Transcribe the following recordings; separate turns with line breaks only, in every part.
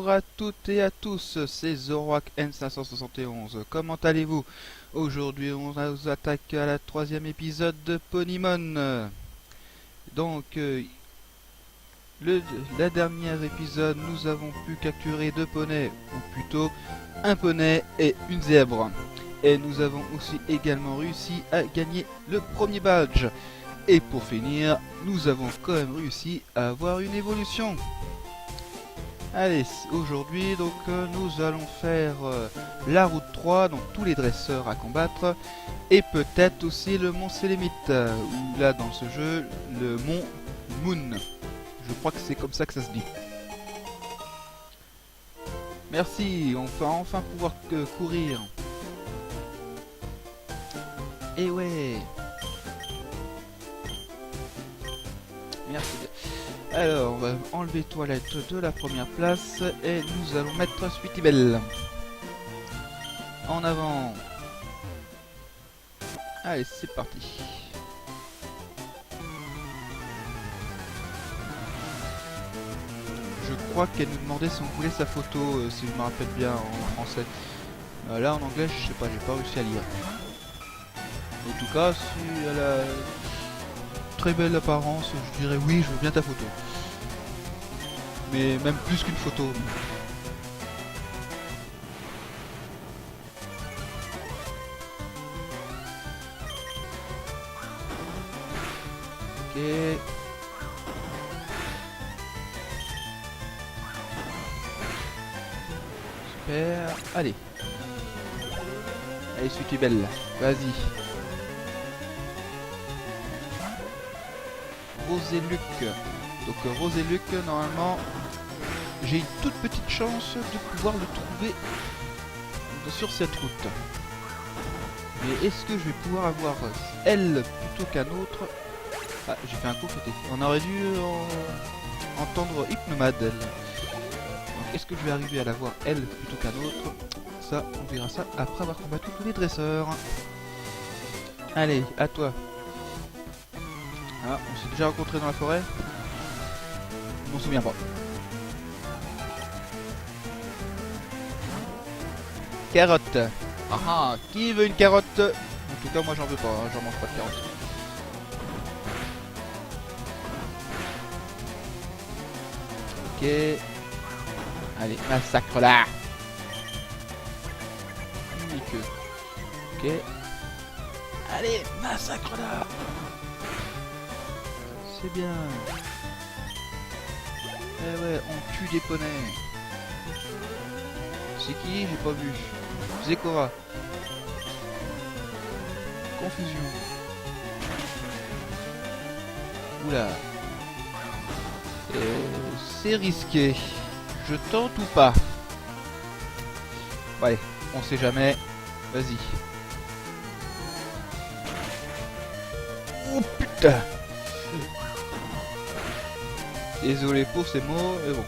Bonjour à toutes et à tous, c'est Zoroark N571. Comment allez-vous? Aujourd'hui, on nous attaque à la troisième épisode de Ponymon. Donc, la dernière épisode, nous avons pu capturer deux poneys, ou plutôt un poney et une zèbre. Et nous avons aussi également réussi à gagner le premier badge. Et pour finir, nous avons quand même réussi à avoir une évolution. Allez, aujourd'hui donc nous allons faire la route 3, donc tous les dresseurs à combattre, et peut-être aussi le mont Sélémite, ou là dans ce jeu, le mont Moon. Je crois que c'est comme ça que ça se dit. Merci, on va enfin pouvoir courir. Et ouais. Merci. Alors, on va enlever toilette de la première place et nous allons mettre Sweetibelle. En avant. Allez, c'est parti. Je crois qu'elle nous demandait si on voulait sa photo, si je me rappelle bien en français. Là, en anglais, je sais pas, j'ai pas réussi à lire. En tout cas, si elle a très belle apparence, je dirais oui, je veux bien ta photo. Mais même plus qu'une photo. Ok. Super. Allez. Allez, suis belle. Vas-y. Rose et Luc. Donc Rose et Luc, normalement, j'ai une toute petite chance de pouvoir le trouver sur cette route. Mais est-ce que je vais pouvoir avoir elle plutôt qu'un autre? Ah, j'ai fait un coup qui était... On aurait dû entendre Hypnomade, elle. Donc est-ce que je vais arriver à la voir elle plutôt qu'un autre? Ça, on verra ça après avoir combattu tous les dresseurs. Allez, à toi. Ah, on s'est déjà rencontré dans la forêt? Je m'en souviens pas. Carotte. Ah ah, qui veut une carotte? En tout cas, moi j'en veux pas, hein, j'en mange pas de carotte. Ok. Allez, massacre là. Unique. Ok. Allez, massacre là. C'est bien. Eh ouais, on tue des poneys. C'est qui? J'ai pas vu. Zekora. Confusion. Oula. C'est risqué. Je tente ou pas? Ouais, on sait jamais. Vas-y. Oh putain. Désolé pour ces mots, mais bon.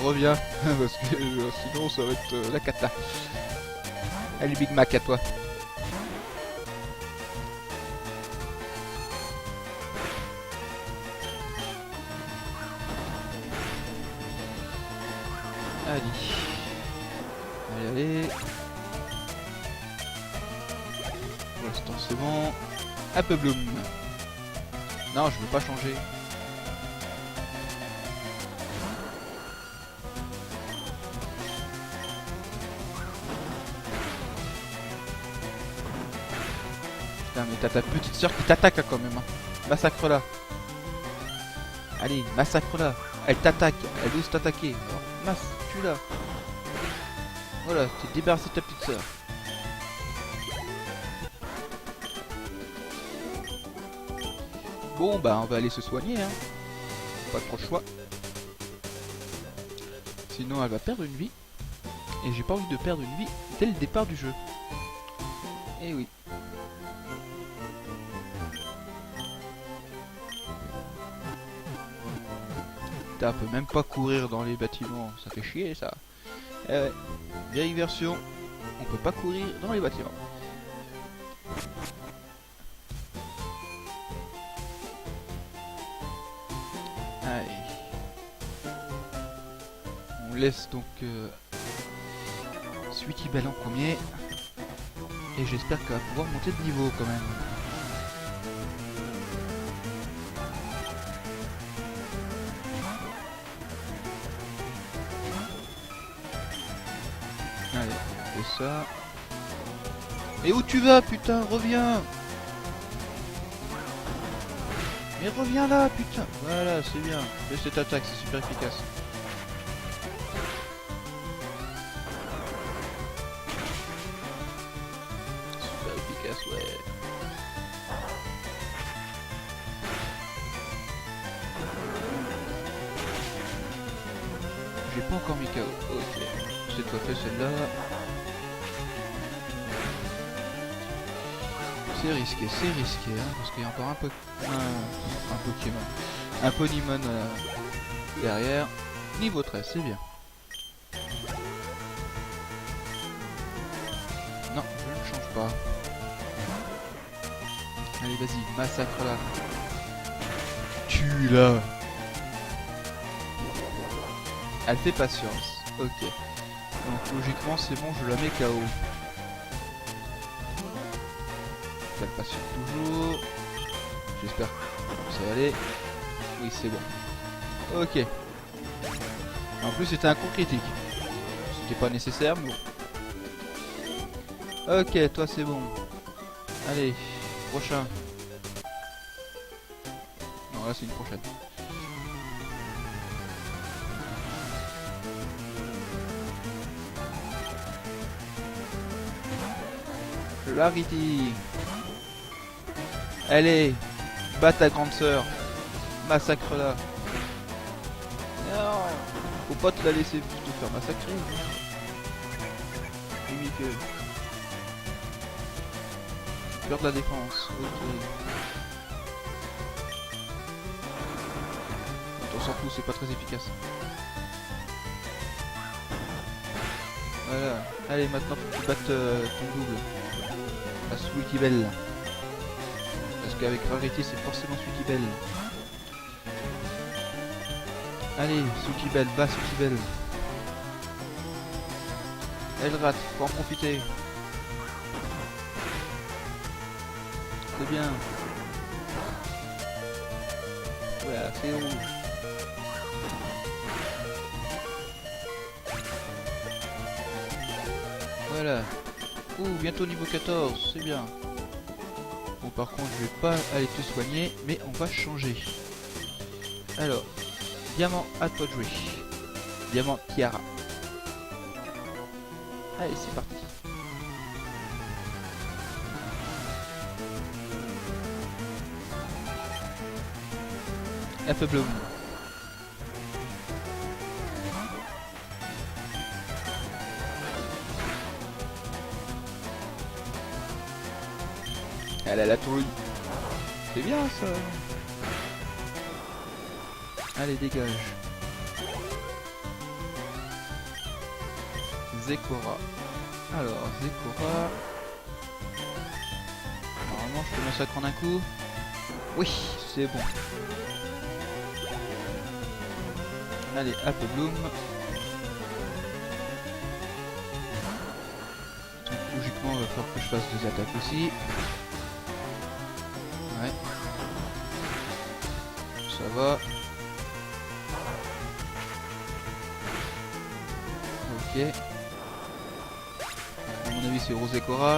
Reviens, parce que sinon ça va être la cata. Allez Big Mac, à toi. Allez. Allez, allez. Pour l'instant c'est bon. Apple Bloom. Non, je veux pas changer. Putain, mais t'as ta petite soeur qui t'attaque quand même. Massacre là. Allez, massacre là. Elle t'attaque, elle ose t'attaquer. Masse, tue-la. Voilà, t'es débarrassé de ta petite soeur. Bon, bah on va aller se soigner, hein. Pas trop le choix. Sinon elle va perdre une vie. Et j'ai pas envie de perdre une vie dès le départ du jeu. Eh oui. Putain, on peut même pas courir dans les bâtiments. Ça fait chier ça. Eh ouais. Vieille version. On peut pas courir dans les bâtiments. Allez. On laisse donc Sweetie Belle en premier. Et j'espère qu'elle va pouvoir monter de niveau quand même. Allez, on fait ça. Et où tu vas, putain, reviens! Mais reviens là, putain! Voilà, c'est bien. Fais cette attaque, c'est super efficace. Super efficace, ouais. J'ai pas encore mis KO. Ok. C'est pas fait celle-là. C'est risqué, hein, parce qu'il y a encore un Pokémon. Un Ponymon derrière. Niveau 13, c'est bien. Non, je ne change pas. Allez, vas-y, massacre-la. Tue-la. Elle fait patience. Ok. Donc logiquement, c'est bon, je la mets KO. Elle patiente toujours. J'espère que ça va aller. Oui, c'est bon. Ok. En plus, c'était un coup critique. C'était pas nécessaire, mais bon. Ok, toi, c'est bon. Allez, prochain. Non, là, c'est une prochaine. Clarity. Allez, bats ta grande sœur. Massacre-la. Non, faut pas te la laisser te faire massacrer. Limite. Peur de la défense. Ok. On s'en fout, c'est pas très efficace. Voilà. Allez, maintenant faut que tu battes ton double. La Sweetie Belle. Parce qu'avec Rarity, c'est forcément Sweetie Belle. Allez, Sweetie Belle, bas Sweetie Belle. Elle rate, faut en profiter. C'est bien. Voilà, c'est rouge. Voilà. Ouh, bientôt niveau 14, c'est bien. Bon, par contre, je vais pas aller te soigner, mais on va changer. Alors, diamant à toi de jouer. Diamant Tiara. Allez, c'est parti. Un peu bleu. Elle a la touille. C'est bien ça. Allez, dégage. Zekora. Alors, Zekora. Normalement, je peux massacrer en un coup. Oui, c'est bon. Allez, Apple Bloom. Donc, logiquement, il va falloir que je fasse 2 attaques aussi. Ouais. Ça va. Ok. À mon avis, c'est Rosekora.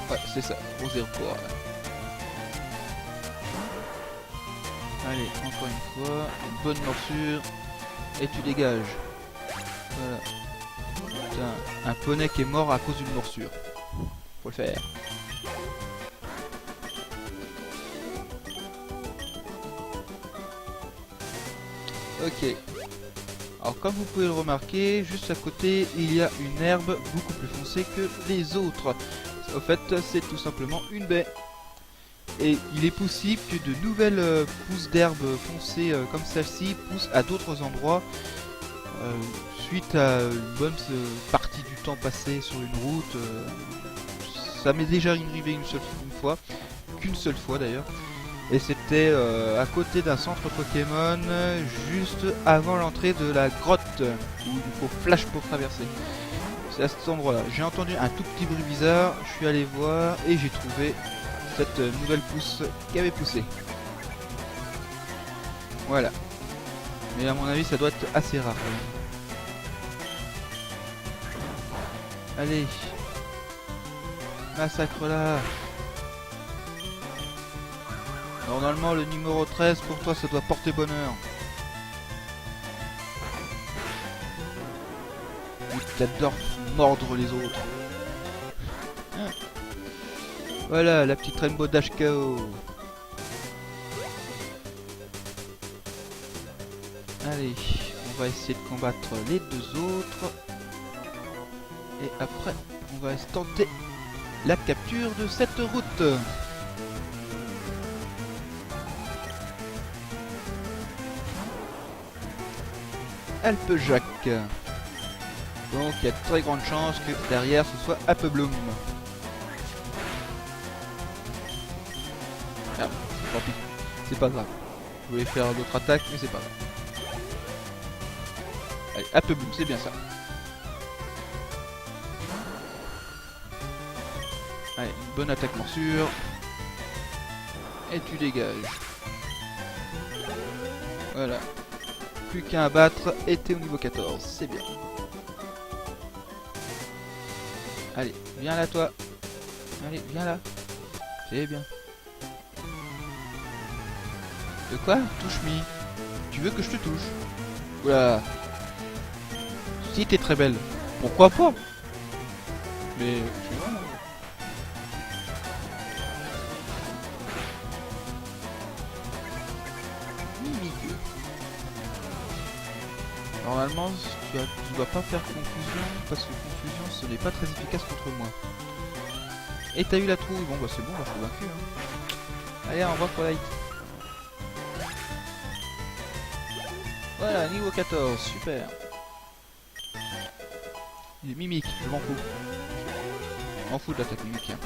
Ouais, c'est ça, Rosekora. Allez, encore une fois, une bonne morsure. Et tu dégages. Voilà. Putain, un poney qui est mort à cause d'une morsure. Faut le faire. Ok. Alors comme vous pouvez le remarquer, juste à côté, il y a une herbe beaucoup plus foncée que les autres. En fait, c'est tout simplement une baie. Et il est possible que de nouvelles pousses d'herbe foncées comme celle-ci poussent à d'autres endroits suite à une bonne partie du temps passé sur une route. Ça m'est déjà arrivé qu'une seule fois d'ailleurs. Et c'était à côté d'un centre Pokémon, juste avant l'entrée de la grotte, où il faut flash pour traverser. C'est à cet endroit là. J'ai entendu un tout petit bruit bizarre, je suis allé voir et j'ai trouvé cette nouvelle pousse qui avait poussé. Voilà. Mais à mon avis ça doit être assez rare. Allez. Massacre là. Normalement le numéro 13 pour toi ça doit porter bonheur. T'adores mordre les autres. Voilà la petite Rainbow Dash KO. Allez, on va essayer de combattre les deux autres. Et après, on va tenter la capture de cette route. Alpejacq. Donc il y a de très grandes chances que derrière ce soit Applebloom. Ah, tant pis, c'est pas grave. Je voulais faire d'autres attaques, mais c'est pas grave. Allez, Applebloom, c'est bien ça. Allez, une bonne attaque morsure. Et tu dégages. Voilà. Plus qu'un à battre, et t'es au niveau 14, c'est bien. Allez, viens là toi. Allez, viens là. C'est bien. De quoi? Touche-me. Tu veux que je te touche? Oula. Si t'es très belle. Pourquoi pas? Mais... Normalement, tu dois pas faire confusion, parce que confusion, ce n'est pas très efficace contre moi. Et t'as eu la trouille, bon bah c'est bon, bah, je suis vaincu. Hein. Allez, au revoir pour Light. Voilà, niveau 14, super. Il est mimique, je m'en fous. Je m'en fous de l'attaque mimique. Hein.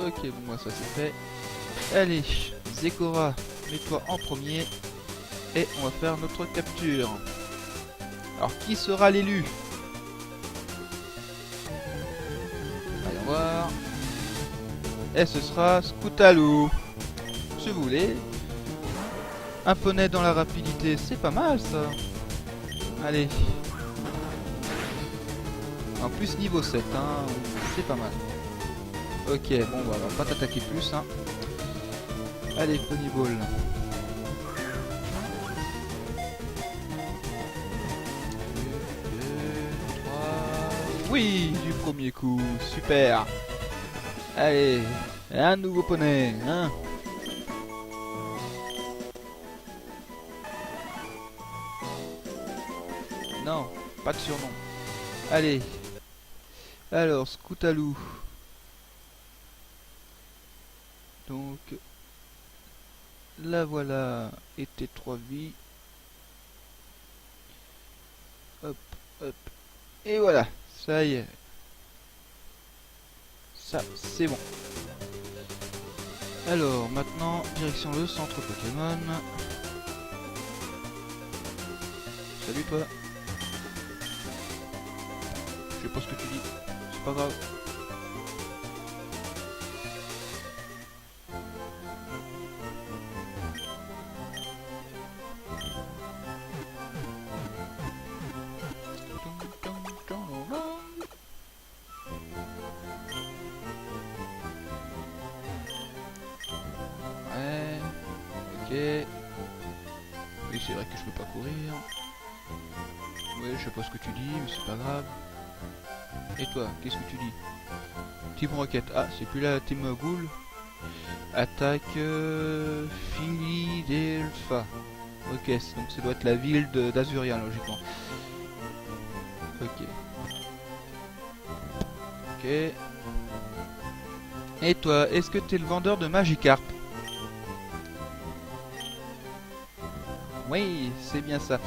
Ok, bon, moi ça c'est fait. Allez, Zekora, mets-toi en premier. Et on va faire notre capture. Alors qui sera l'élu? Allons voir. Et ce sera Scootaloo. Si vous voulez. Un poney dans la rapidité, c'est pas mal ça. Allez. En plus niveau 7, hein, c'est pas mal. Ok, bon bah, on va pas t'attaquer plus. Hein. Allez, Pokéball. Oui, du premier coup, super. Allez, un nouveau poney, hein. Non, pas de surnom. Allez. Alors, Scootaloo. Donc, la voilà. Et tes 3 vies. Hop, hop. Et voilà. Ça y est. Ça, c'est bon. Alors, maintenant, direction le centre Pokémon. Salut toi. Je sais pas ce que tu dis. C'est pas grave. Ok. Oui, c'est vrai que je peux pas courir. Ouais, je sais pas ce que tu dis, mais c'est pas grave. Et toi, qu'est-ce que tu dis? Team Rocket. Ah, c'est plus la Team Ghoul. Attaque Philadelphia. Ok, donc ça doit être la ville d'Azuria, logiquement. Ok. Ok. Et toi, est-ce que t'es le vendeur de Magikarp? Oui, c'est bien ça.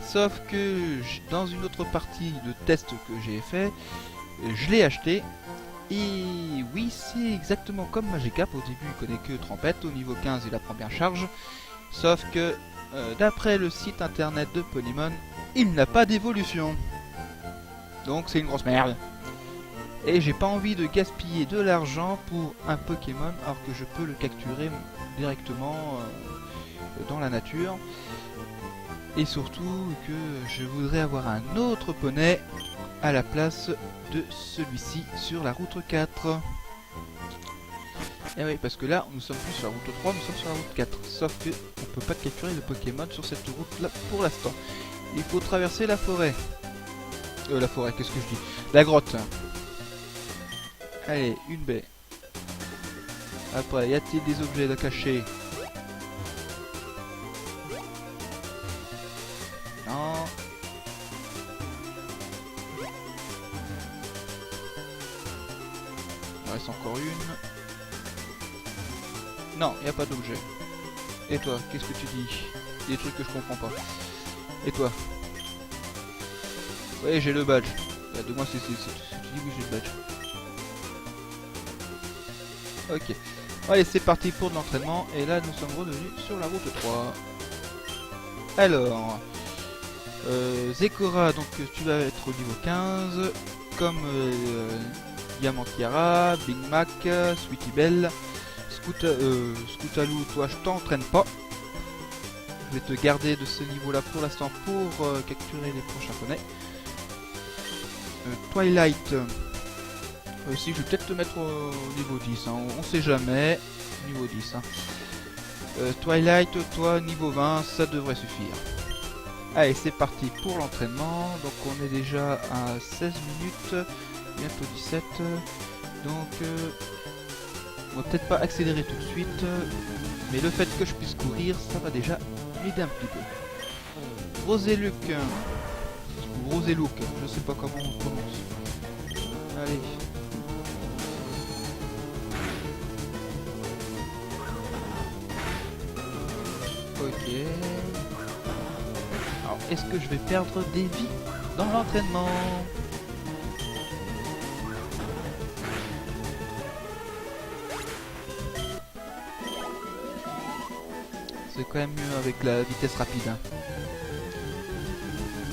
Sauf que dans une autre partie de test que j'ai fait, je l'ai acheté Et oui, c'est exactement comme Magikarp. Au début, il connaît que Trempette. Au niveau 15, il apprend bien charge. Sauf que, d'après le site internet de Ponymon, il n'a pas d'évolution. Donc c'est une grosse merde. Et j'ai pas envie de gaspiller de l'argent pour un Pokémon alors que je peux le capturer directement dans la nature. Et surtout que je voudrais avoir un autre poney à la place de celui-ci sur la route 4. Et oui, parce que là, nous sommes plus sur la route 3, nous sommes sur la route 4. Sauf que on peut pas capturer le Pokémon sur cette route-là pour l'instant. Il faut traverser la forêt. La forêt, qu'est-ce que je dis? La grotte. Allez, une baie. Après, y a-t-il des objets de cachés? Non. Il reste encore une. Non, il n'y a pas d'objet. Et toi, qu'est-ce que tu dis? Des trucs que je comprends pas. Et toi? Oui, j'ai le badge. De moi, c'est tu dis oui, j'ai le badge. Ok. Allez, c'est parti pour de l'entraînement. Et là, nous sommes revenus sur la route 3. Alors, Zekora, donc tu vas être au niveau 15. Comme Diamantiara, Big Mac, Sweetie Belle, Scootaloo, toi je t'entraîne pas. Je vais te garder de ce niveau là pour l'instant pour capturer les prochains poneys. Twilight, si je vais peut-être te mettre au niveau 10, hein, on sait jamais. Niveau 10. Hein. Twilight, toi niveau 20, ça devrait suffire. Allez, c'est parti pour l'entraînement. Donc on est déjà à 16 minutes, bientôt 17. Donc on va peut-être pas accélérer tout de suite, mais le fait que je puisse courir, ça va déjà m'aider un petit peu. Roséluc, ou Roséluc, je sais pas comment on prononce. Allez. Ok. Alors, est-ce que je vais perdre des vies dans l'entraînement? C'est quand même mieux avec la vitesse rapide. Hein.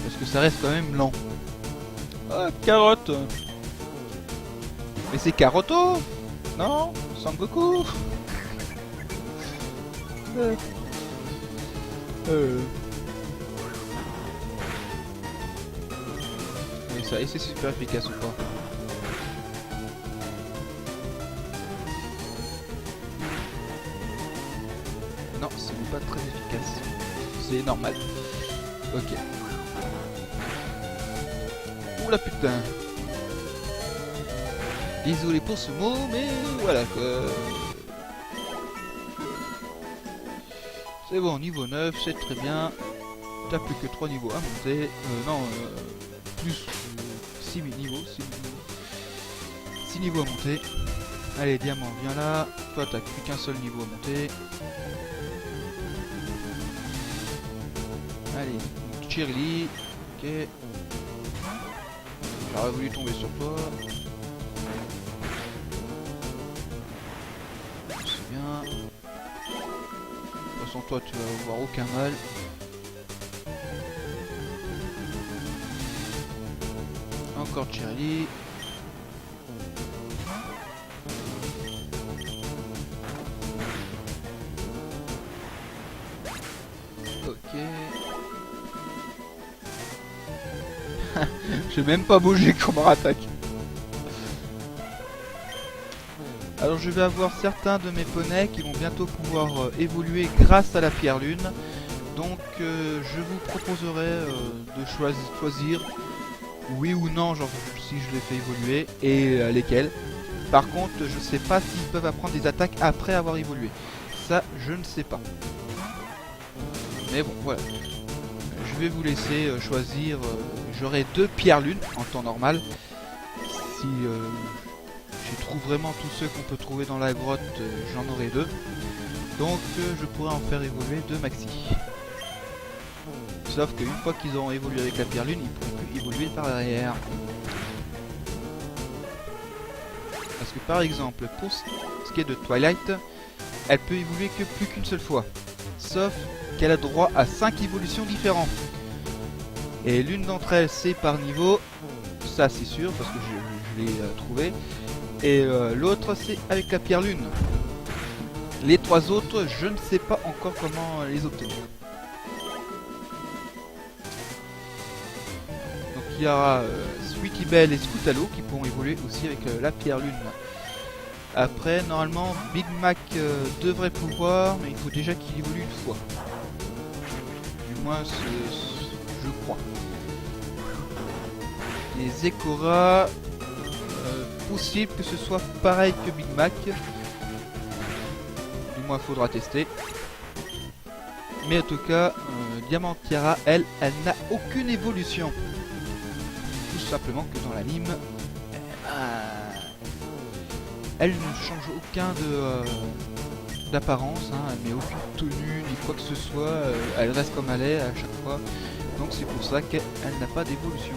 Parce que ça reste quand même lent. Oh, carotte. Mais c'est Caroto. Non, Sangoku. Et c'est super efficace ou pas? Non, c'est pas très efficace. C'est normal. Ok. Oula putain. Désolé pour ce mot, mais voilà quoi. C'est bon, niveau 9, c'est très bien. T'as plus que 3 niveaux à monter. Plus 6 niveaux. 6 niveaux à monter. Allez, diamant, viens là. Toi, t'as plus qu'un seul niveau à monter. Allez, Cheerly. Ok. J'aurais voulu tomber sur toi. C'est bien. De toute façon, toi, tu vas avoir aucun mal. Encore Cheerly. Ok. J'ai même pas bougé comment attaque. Alors je vais avoir certains de mes poneys qui vont bientôt pouvoir évoluer grâce à la pierre lune. Donc je vous proposerai de choisir oui ou non, genre si je les fais évoluer et lesquels. Par contre je sais pas s'ils peuvent apprendre des attaques après avoir évolué. Ça je ne sais pas. Mais bon voilà. Je vais vous laisser choisir. J'aurai 2 pierres lunes en temps normal. Si je trouve vraiment tous ceux qu'on peut trouver dans la grotte, j'en aurai 2. Donc je pourrais en faire évoluer 2 maxi. Sauf qu'une fois qu'ils auront évolué avec la pierre lune, ils pourront plus évoluer par derrière. Parce que par exemple, pour ce qui est de Twilight, elle peut évoluer que plus qu'une seule fois. Sauf qu'elle a droit à 5 évolutions différentes. Et l'une d'entre elles, c'est par niveau. Ça, c'est sûr, parce que je l'ai trouvé. Et l'autre, c'est avec la pierre lune. Les 3 autres, je ne sais pas encore comment les obtenir. Donc il y aura Sweetie Belle et Scootaloo qui pourront évoluer aussi avec la pierre lune. Après, normalement, Big Mac devrait pouvoir, mais il faut déjà qu'il évolue une fois. Du moins, je crois. Les Ekora, possible que ce soit pareil que Big Mac. Du moins, faudra tester. Mais en tout cas, Diamantiara, elle n'a aucune évolution. Tout simplement que dans l'anime, elle ne change aucun d'apparence, hein, elle met aucune tenue ni quoi que ce soit, elle reste comme elle est à chaque fois. Donc c'est pour ça qu'elle n'a pas d'évolution.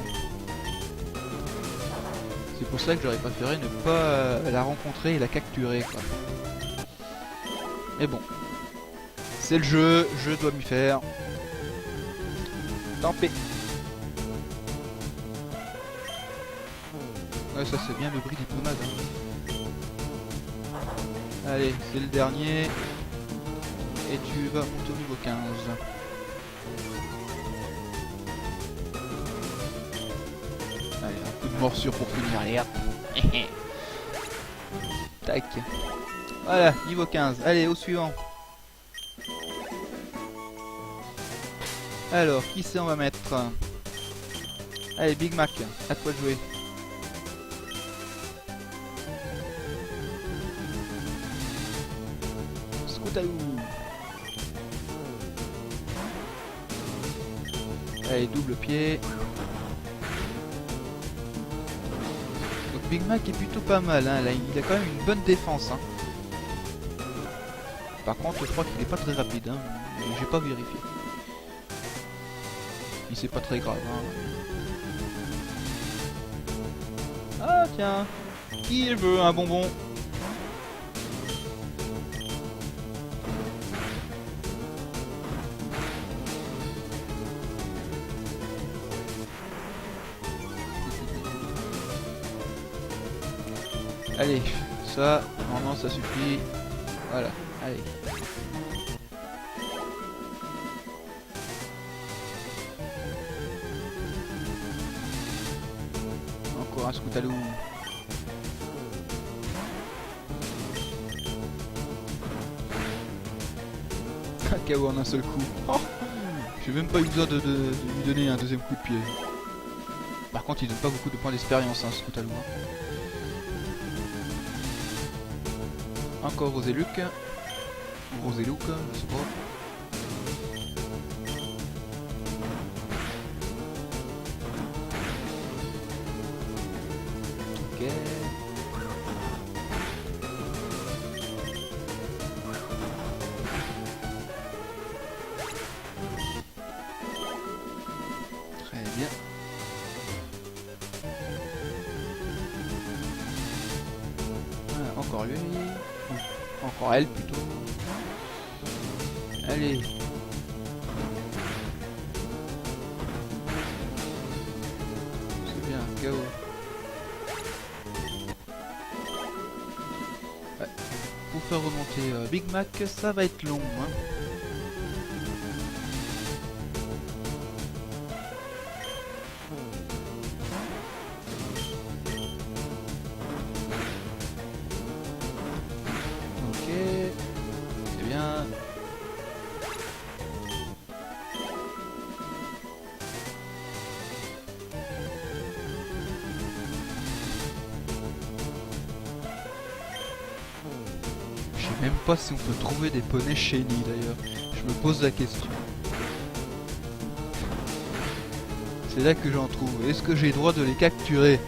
C'est pour ça que j'aurais préféré ne pas la rencontrer et la capturer, quoi. Mais bon, c'est le jeu, je dois m'y faire. Tant pis. Ouais, ça c'est bien le bris diplomate. Hein. Allez, c'est le dernier. Et tu vas monter au niveau 15. Allez, un coup de morsure pour finir. Allez, hop. Tac. Voilà, niveau 15. Allez, au suivant. Alors, qui c'est on va mettre? Allez, Big Mac, à toi de jouer. Scootaloo. Allez, double pied. Donc Big Mac est plutôt pas mal, hein. Là, il a quand même une bonne défense. Hein. Par contre, je crois qu'il est pas très rapide, hein. J'ai pas vérifié. Mais c'est pas très grave. Hein. Ah tiens, qui veut un bonbon? Allez, ça, normalement ça suffit. Voilà, allez. Encore un Scootaloo. Un KO en un seul coup. Oh, j'ai même pas eu besoin de lui donner un deuxième coup de pied. Par contre, il donne pas beaucoup de points d'expérience, hein, Scootaloo. Hein. Encore Roséluc. Ou Roséluc, je sais pas. Ok. Très bien. Voilà, encore lui. Encore elle plutôt. Allez. C'est bien, KO. Ouais. Pour faire remonter Big Mac, ça va être long. Hein. Même pas si on peut trouver des poneys shiny d'ailleurs. Je me pose la question. C'est là que j'en trouve. Est-ce que j'ai le droit de les capturer?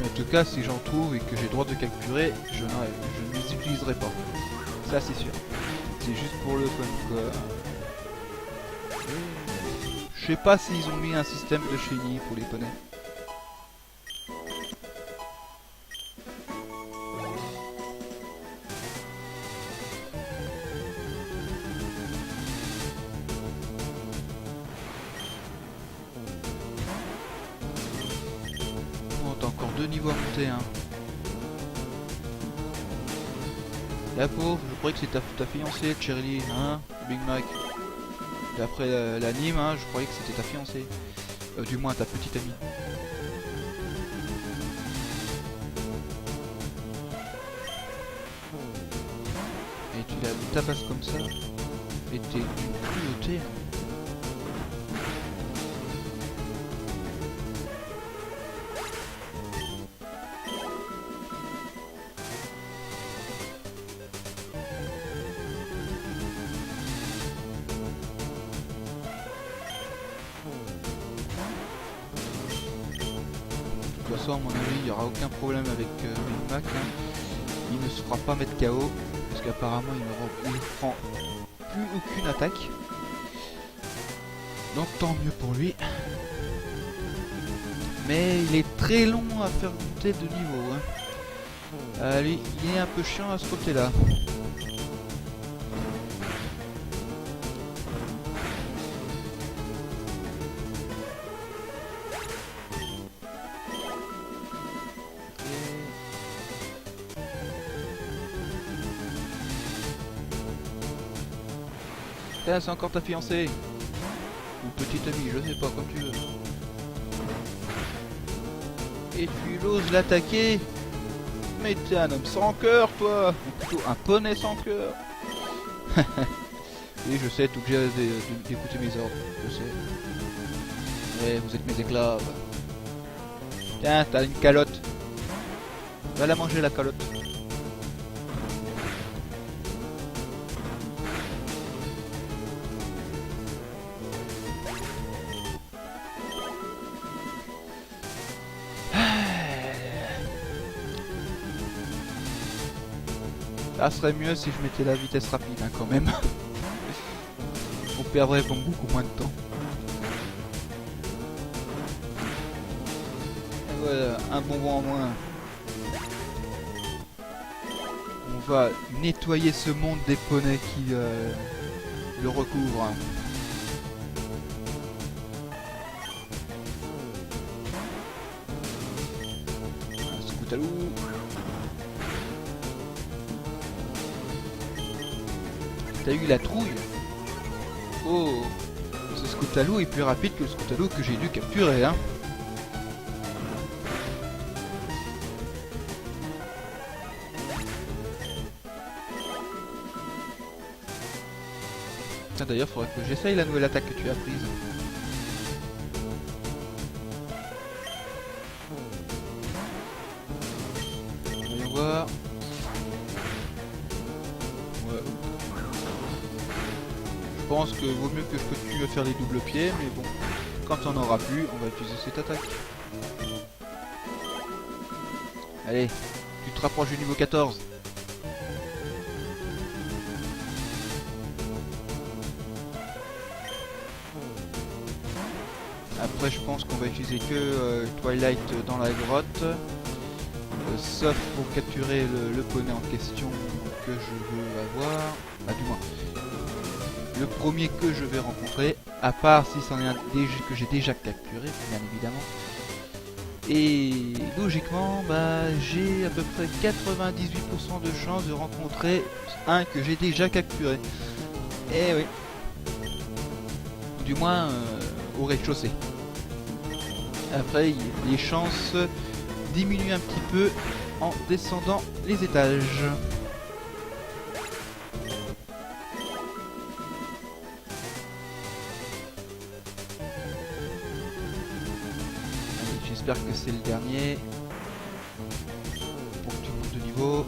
En tout cas, si j'en trouve et que j'ai le droit de capturer, je ne les utiliserai pas. Ça c'est sûr. C'est juste pour le fun quoi. Je sais pas s'ils ont mis un système de shiny pour les poneys. niveau à monter, hein. La pauvre, je croyais que c'était ta fiancée, Shirley, hein, Big Mac. D'après l'anime, hein, je croyais que c'était ta fiancée. Du moins ta petite amie. Et tu la tabasses comme ça. Et t'es d'une cruauté. De toute façon, à mon avis, il n'y aura aucun problème avec Big Mac, hein. Il ne se fera pas mettre KO. Parce qu'apparemment, il ne prend plus aucune attaque. Donc tant mieux pour lui. Mais il est très long à faire monter de niveau, hein. Lui, il est un peu chiant à ce côté-là. C'est encore ta fiancée. Ou petite amie, je sais pas, comme tu veux. Et tu oses l'attaquer? Mais t'es un homme sans cœur, toi. Ou plutôt un poney sans cœur. Oui, je sais, tout que j'ai d'écouter mes ordres, je sais. Ouais, vous êtes mes esclaves. Tiens, t'as une calotte. Va la manger, la calotte. Ça serait mieux si je mettais la vitesse rapide, hein, quand même. On perdrait beaucoup moins de temps. Et voilà, un bonbon en moins. On va nettoyer ce monde des poneys qui le recouvrent. Un scoutalou. T'as eu la trouille? Oh, ce scoutalou est plus rapide que le scoutalou que j'ai dû capturer, hein. D'ailleurs, faudrait que j'essaye la nouvelle attaque que tu as prise. Voyons voir. Ouais. Je pense que vaut mieux que je continue à faire les doubles pieds, mais bon, quand on n'aura plus, on va utiliser cette attaque. Allez, tu te rapproches du niveau 14. Après, je pense qu'on va utiliser que Twilight dans la grotte, sauf pour capturer le poney en question que je veux avoir, du moins le premier que je vais rencontrer, à part si c'en est un que j'ai déjà capturé, bien évidemment. Et logiquement, j'ai à peu près 98% de chances de rencontrer un que j'ai déjà capturé. Et oui, du moins au rez-de-chaussée. Après, les chances diminuent un petit peu en descendant les étages. J'espère que c'est le dernier. Pour que tu montes de niveau.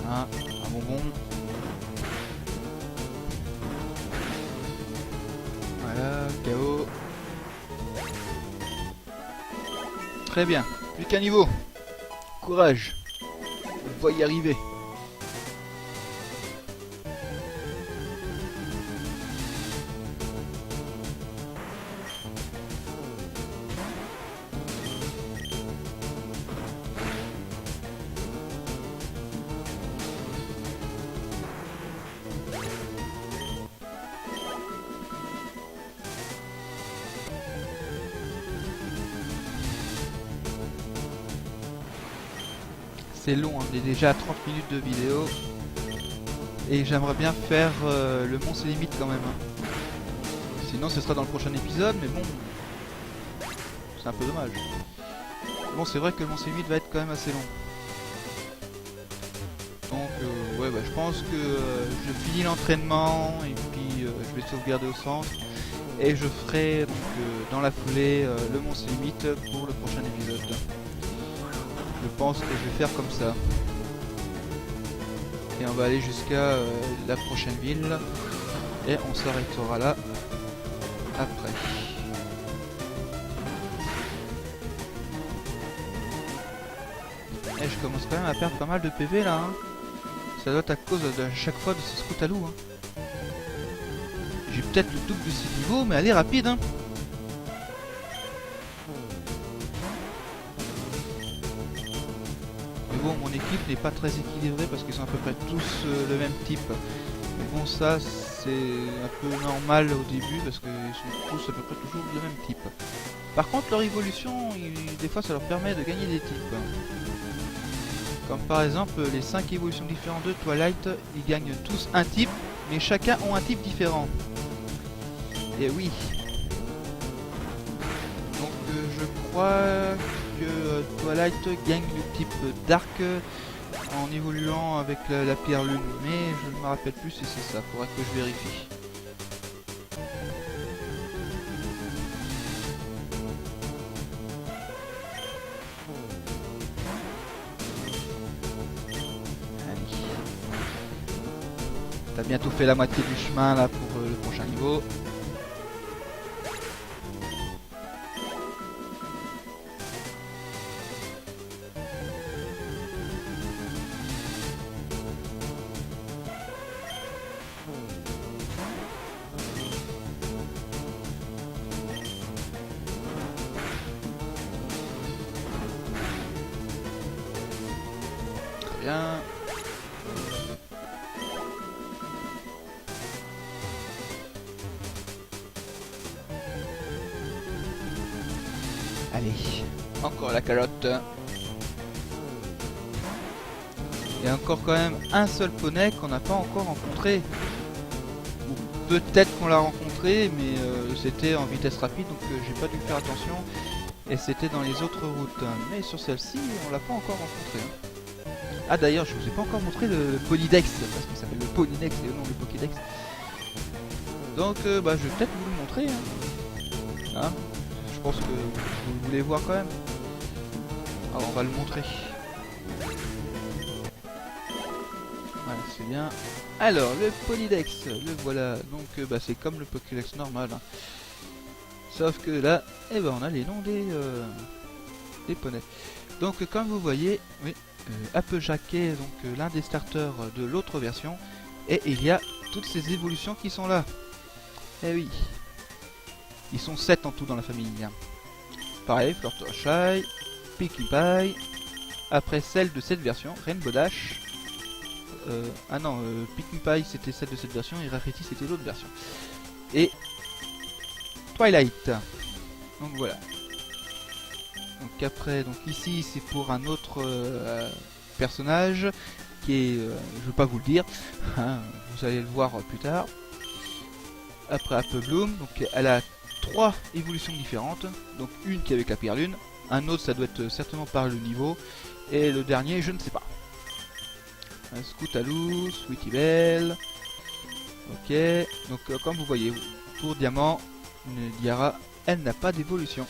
Un bonbon. Voilà, KO. Très bien, plus qu'un niveau. Courage, on va y arriver. assez long, hein. On est déjà à 30 minutes de vidéo. Et j'aimerais bien faire le Mont C'est Limite quand même. Hein. Sinon ce sera dans le prochain épisode, mais bon, c'est un peu dommage. Bon, c'est vrai que le Mont C'est Limite va être quand même assez long. Donc ouais, bah, je pense que je finis l'entraînement et puis je vais sauvegarder au centre. Et je ferai donc dans la foulée le Mont C'est Limite pour le prochain épisode. Je pense que je vais faire comme ça. Et on va aller jusqu'à la prochaine ville. Et on s'arrêtera là après. Et je commence quand même à perdre pas mal de PV là. Hein. Ça doit être à cause de chaque fois de ce scout à loup. Hein. J'ai peut-être le double de ces niveaux, mais elle est rapide. Hein. Mais bon, mon équipe n'est pas très équilibrée parce qu'ils sont à peu près tous le même type. Mais bon, ça c'est un peu normal au début parce qu'ils sont tous à peu près toujours du même type. Par contre, leur évolution, des fois ça leur permet de gagner des types. Comme par exemple les 5 évolutions différentes de Twilight, ils gagnent tous un type, mais chacun ont un type différent. Et oui. Donc je crois que Twilight gagne le type Dark en évoluant avec la pierre lune, mais je ne me rappelle plus si c'est ça, faudra que je vérifie. T'as bientôt fait la moitié du chemin là pour le prochain niveau. Très bien. Allez, encore la calotte. Et encore quand même un seul poney qu'on n'a pas encore rencontré. Ou peut-être qu'on l'a rencontré, mais c'était en vitesse rapide, donc j'ai pas dû faire attention. Et c'était dans les autres routes. Mais sur celle-ci, on l'a pas encore rencontré. Hein. Ah d'ailleurs, je vous ai pas encore montré le Polydex, parce que ça s'appelle le Polydex et non le Pokédex. Donc bah, je vais peut-être vous le montrer. Hein. Je pense que vous voulez voir quand même. Alors on va le montrer. Voilà, c'est bien. Alors le Polydex, le voilà. Donc bah, c'est comme le Pokédex normal. Hein. Sauf que là, eh ben, on a les noms des poneys. Donc comme vous voyez, oui, Applejack est donc l'un des starters de l'autre version. Et il y a toutes ces évolutions qui sont là. Eh oui. Ils sont 7 en tout dans la famille. Pareil, Fluttershy, Pinkie Pie. Après celle de cette version, Rainbow Dash. Ah non, Pinkie Pie c'était celle de cette version et Rarity c'était l'autre version. Et Twilight. Donc voilà. Donc après, donc ici c'est pour un autre personnage qui est, je vais pas vous le dire, hein, vous allez le voir plus tard. Après Apple Bloom, donc elle a 3 évolutions différentes, donc une qui est avec la pierre lune, un autre ça doit être certainement par le niveau, et le dernier je ne sais pas. Scootaloo, Sweetie Belle, ok, donc comme vous voyez, pour Diamant, Diara, elle n'a pas d'évolution,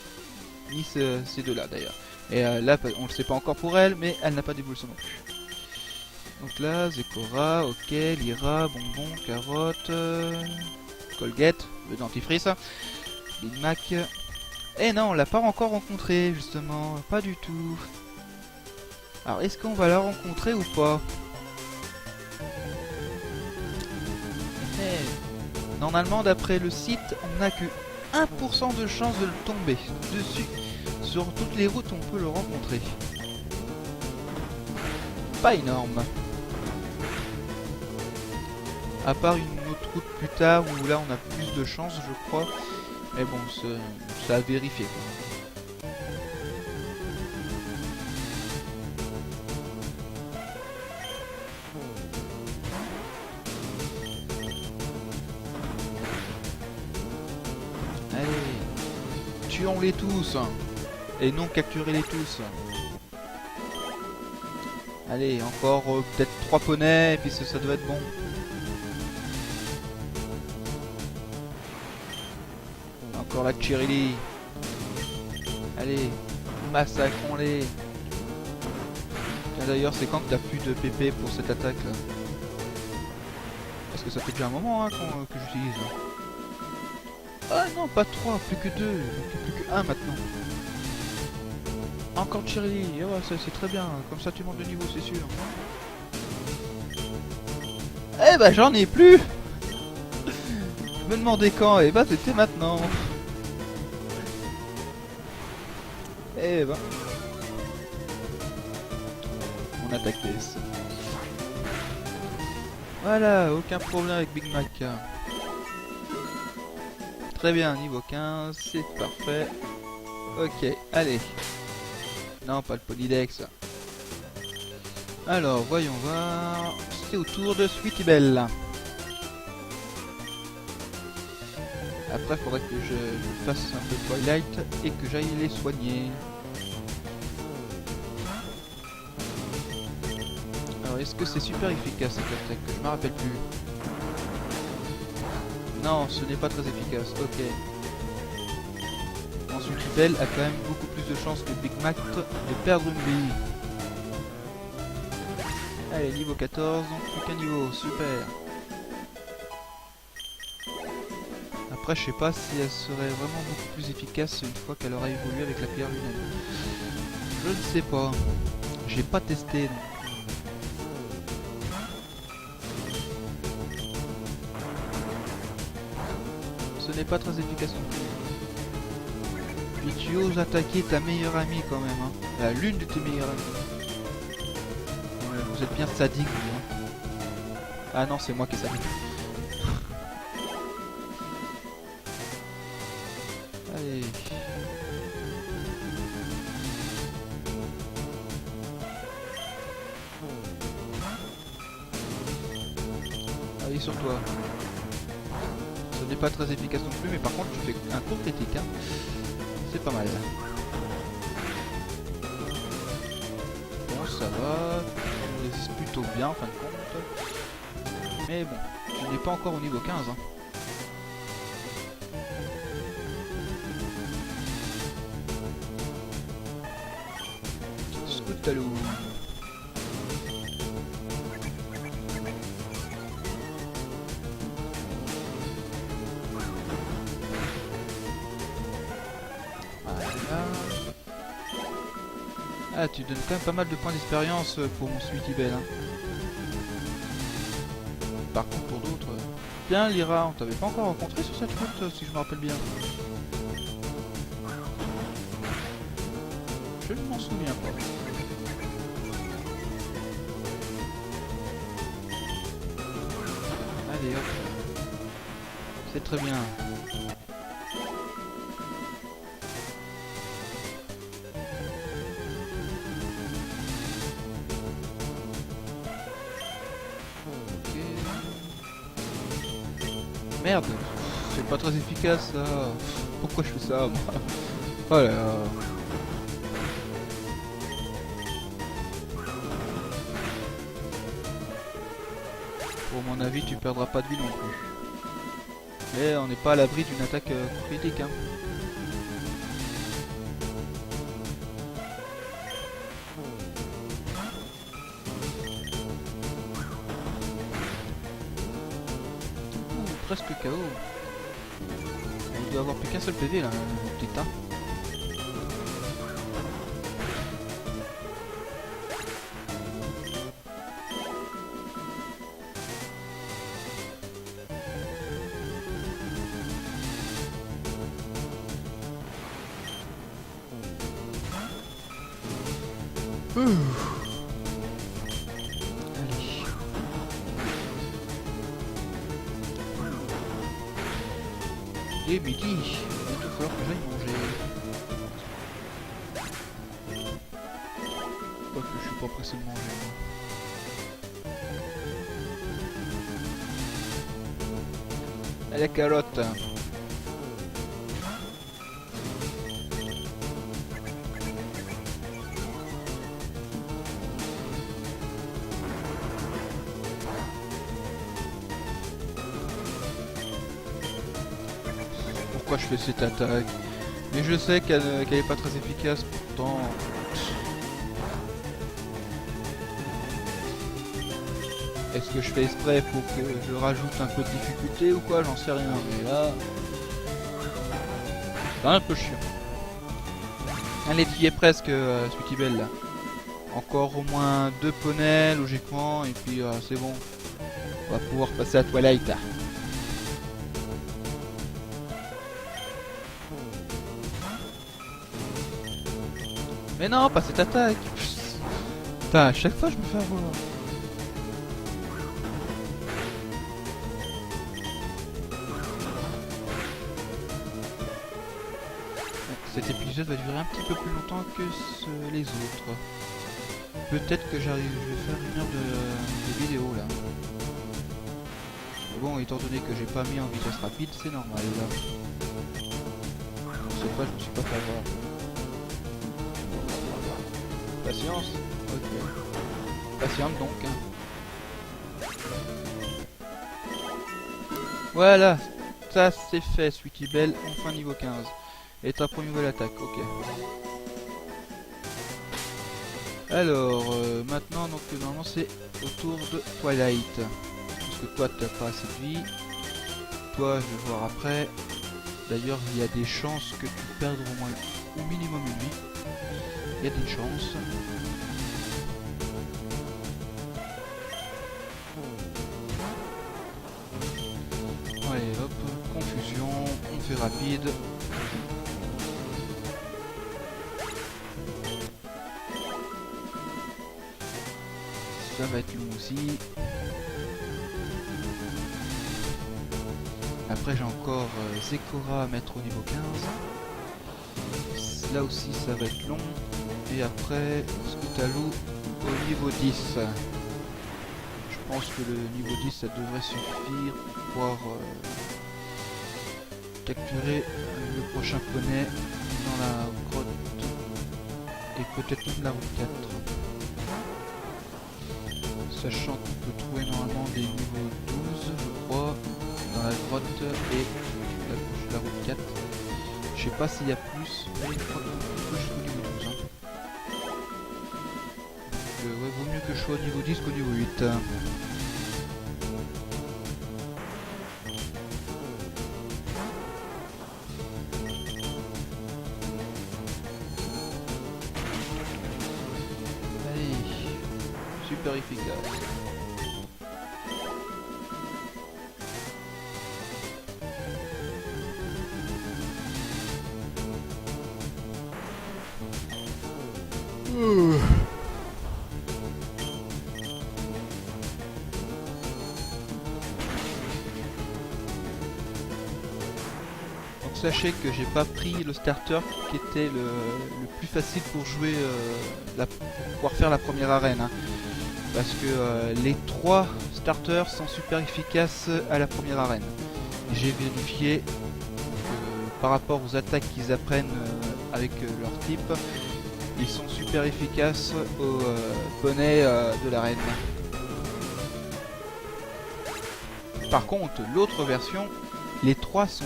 ni ces deux là d'ailleurs, et là on le sait pas encore pour elle, mais elle n'a pas d'évolution non plus. Donc là, Zekora, ok, Lyra, Bonbon, Carotte, Colgate, le dentifrice, Big Mac. Et non, on l'a pas encore rencontré justement, pas du tout. Alors est-ce qu'on va la rencontrer ou pas? Normalement d'après le site, on n'a que 1% de chance de le tomber dessus. Sur toutes les routes on peut le rencontrer. Pas énorme. À part une autre route plus tard où là on a plus de chance je crois. Mais bon, ça a vérifié quoi. tuons-les tous. Et non, capturez-les tous. Allez, encore peut-être 3 poneys, et puis ça doit être bon. Encore la Chirili. Allez, massacrons-les. Tiens, d'ailleurs, c'est quand que t'as plus de PP pour cette attaque là? Parce que ça fait déjà un moment hein, que j'utilise. Ah non, pas 3, plus que 2, plus que 1 maintenant. Encore Chirili, oh, ouais, ça c'est très bien, comme ça tu montes de niveau, c'est sûr. Eh bah j'en ai plus. Je me demandais quand, et bah c'était maintenant. Eh bah. On attaque DS. Voilà, aucun problème avec Big Mac. Très bien, niveau 15, c'est parfait. Ok, allez. Non, pas le Polydex. Alors, voyons voir. C'est au tour de Sweetie Belle. Après, il faudrait que je fasse un peu Twilight et que j'aille les soigner. Alors, est-ce que c'est super efficace cette attaque? Je me rappelle plus. Non, ce n'est pas très efficace. Ok. Ensuite, Belle a quand même beaucoup plus de chances que Big Mac de perdre une vie. Allez, niveau 14, donc plus qu'un niveau, super. Après, je sais pas si elle serait vraiment beaucoup plus efficace une fois qu'elle aura évolué avec la pierre lunaire. Je ne sais pas. J'ai pas testé. Donc. Ce n'est pas très efficace non plus. Puis tu oses attaquer ta meilleure amie quand même. Hein. L'une de tes meilleures amies. Vous êtes bien sadique vous. Hein. Ah non, c'est moi qui est sadique. Allez. Allez sur toi. Ce n'est pas très efficace non plus, mais par contre tu fais un coup critique. Hein. C'est pas mal. Bon, ça va. Tu résistes plutôt bien en fin de compte. Mais bon, tu n'es pas encore au niveau 15. Hein. Scootaloo. Ah, tu donnes quand même pas mal de points d'expérience pour mon Sweetie Belle. Hein. Par contre, pour d'autres... Bien, Lyra, on t'avait pas encore rencontré sur cette route, si je me rappelle bien. Je ne m'en souviens pas. Allez, hop. C'est très bien. Merde, c'est pas très efficace ça. Pourquoi je fais ça moi? Oh là là. Pour mon avis, tu perdras pas de vie non plus. Mais on n'est pas à l'abri d'une attaque critique. Hein. Presque KO. Il doit avoir plus qu'un seul PV là, le petit tas. Il est midi, il va falloir que j'aille manger. Quoique je suis pas pressé de manger. Moi. À la calotte. pourquoi je fais cette attaque. Mais je sais qu'elle est pas très efficace, pourtant... Est-ce que je fais exprès pour que je rajoute un peu de difficulté ou quoi? J'en sais rien, mais là... c'est un peu chiant. Allez, tu y es presque, Sweetie Belle, là. Encore au moins 2 poneys, logiquement, et puis c'est bon. On va pouvoir passer à Twilight. Mais non, pas cette attaque. Putain, à chaque fois je me fais avoir. Cet épisode va durer un petit peu plus longtemps que les autres. Peut-être que je vais faire une heure de vidéo là. Mais bon, étant donné que j'ai pas mis en vitesse rapide, c'est normal là. Cette fois je me suis pas fait avoir. Patience. Ok. Patiente donc. Hein. Voilà. Ça c'est fait, Sweetie Belle, enfin niveau 15. Et ta première nouvelle attaque, ok. Alors, maintenant, donc normalement c'est au tour de Twilight. Parce que toi t'as pas assez de vie. Toi, je vais voir après. D'ailleurs, il y a des chances que tu perdes au moins au minimum une vie. Il y a des chances. Allez, hop, confusion, on fait rapide. Ça va être long aussi. Après j'ai encore Zekora à mettre au niveau 15. Là aussi ça va être long. Et après Scootaloo au niveau 10. Je pense que le niveau 10 ça devrait suffire pour pouvoir capturer le prochain poney dans la grotte. Et peut-être même la route 4. Sachant qu'on peut trouver normalement des niveaux 12, je crois, dans la grotte et la route 4. Je sais pas s'il y a plus, mais je crois qu'on peut jusqu'au niveau 12. Hein. Donc ouais, vaut mieux que je sois au niveau 10 qu'au niveau 8. Super efficace. Donc sachez que j'ai pas pris le starter qui était le plus facile pour jouer, pour pouvoir faire la première arène. Hein. Parce que les 3 starters sont super efficaces à la première arène. J'ai vérifié que par rapport aux attaques qu'ils apprennent avec leur type, ils sont super efficaces au poney de l'arène. Par contre, l'autre version, les 3 sont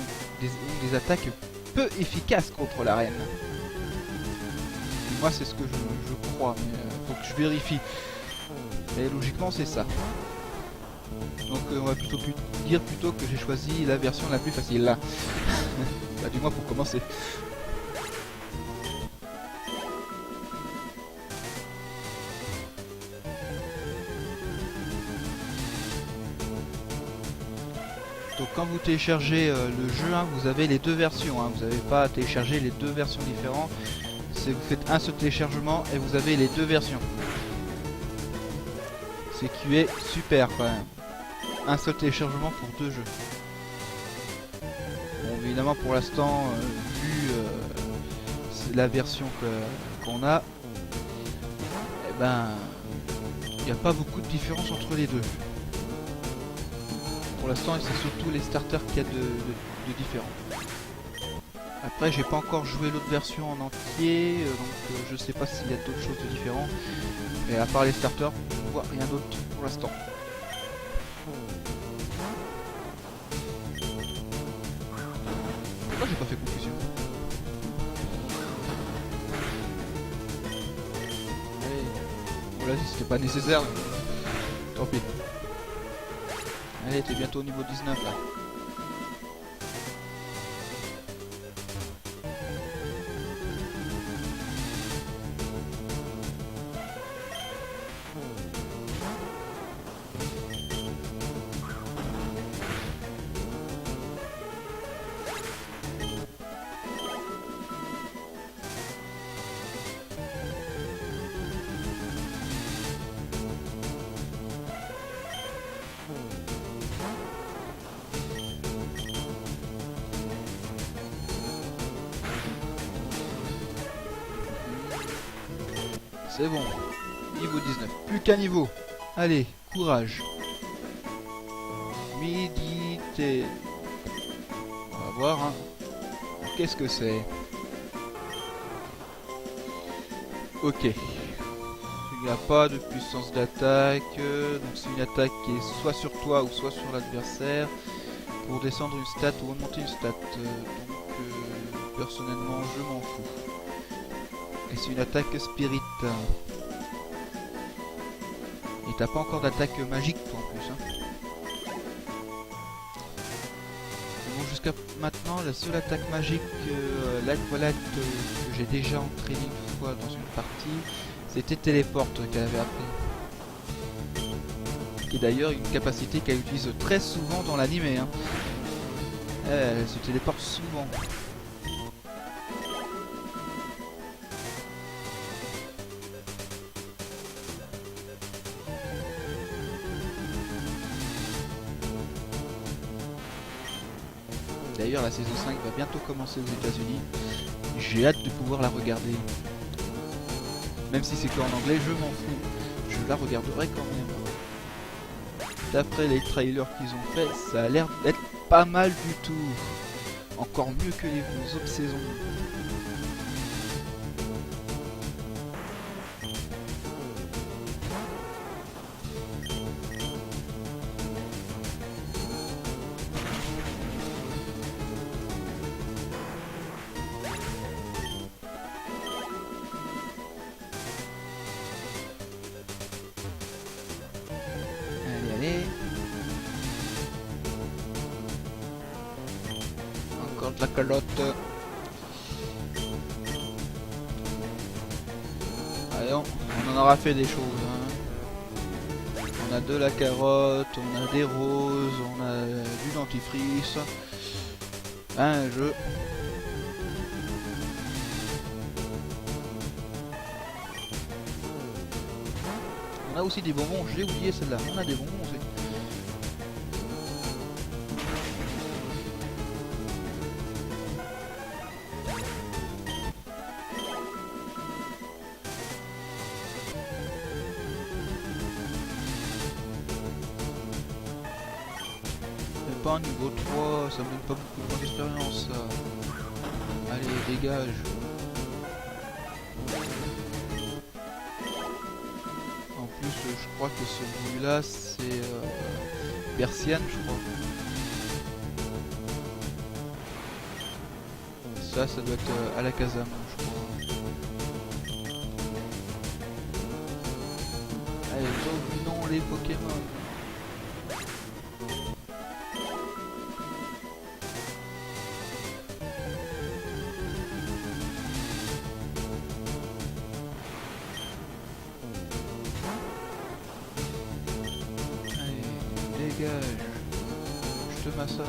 des attaques peu efficaces contre l'arène. Moi c'est ce que je crois, mais faut que je vérifie. Et logiquement c'est ça. Donc on va plutôt dire que j'ai choisi la version la plus facile là. Bah, du moins pour commencer. Donc quand vous téléchargez le jeu, hein, vous avez les 2 versions. Hein. Vous n'avez pas à télécharger les 2 versions différentes. Vous faites un seul téléchargement et vous avez les 2 versions. C'est qui est super quand même. Un seul téléchargement pour 2 jeux. Bon, évidemment pour l'instant, vu la version qu'on a, eh ben, il n'y a pas beaucoup de différence entre les deux. Pour l'instant, c'est surtout les starters qu'il y a de différents. Après, j'ai pas encore joué l'autre version en entier, donc je sais pas s'il y a d'autres choses de différents. Mais à part les starters, je vois rien d'autre pour l'instant. Pourquoi j'ai pas fait confusion? Allez. Bon là c'était pas nécessaire. Tant pis. Allez, t'es bientôt au niveau 19 là. C'est bon. Niveau 19. Plus qu'un niveau. Allez, courage. Méditer. On va voir, hein. Qu'est-ce que c'est? Ok. Il n'y a pas de puissance d'attaque. Donc c'est une attaque qui est soit sur toi ou soit sur l'adversaire. Pour descendre une stat ou augmenter une stat. Personnellement, je m'en fous. Et c'est une attaque spirit. Et t'as pas encore d'attaque magique toi en plus. Hein. Bon, jusqu'à maintenant, la seule attaque magique l'Aqualite que j'ai déjà entraîné une fois dans une partie, c'était Téléporte qu'elle avait appris. Qui est d'ailleurs une capacité qu'elle utilise très souvent dans l'animé. Hein. Elle se téléporte souvent. D'ailleurs la saison 5 va bientôt commencer aux États-Unis. J'ai hâte de pouvoir la regarder. Même si c'est qu'en anglais, je m'en fous. Je la regarderai quand même. D'après les trailers qu'ils ont fait, ça a l'air d'être pas mal du tout. Encore mieux que les autres saisons. Encore de la calotte. Allez, on en aura fait des choses. Hein. On a de la carotte, on a des roses, on a du dentifrice. Un jeu. On a aussi des bonbons, j'ai oublié celle-là. On a des bonbons aussi. Pas niveau 3, ça me donne pas beaucoup de points d'expérience. Allez, dégage. En plus, je crois que celui-là, c'est Persiane, je crois. Ça doit être Alakazam, je crois. Allez, dominons les Pokémon. Dégage, je te massage.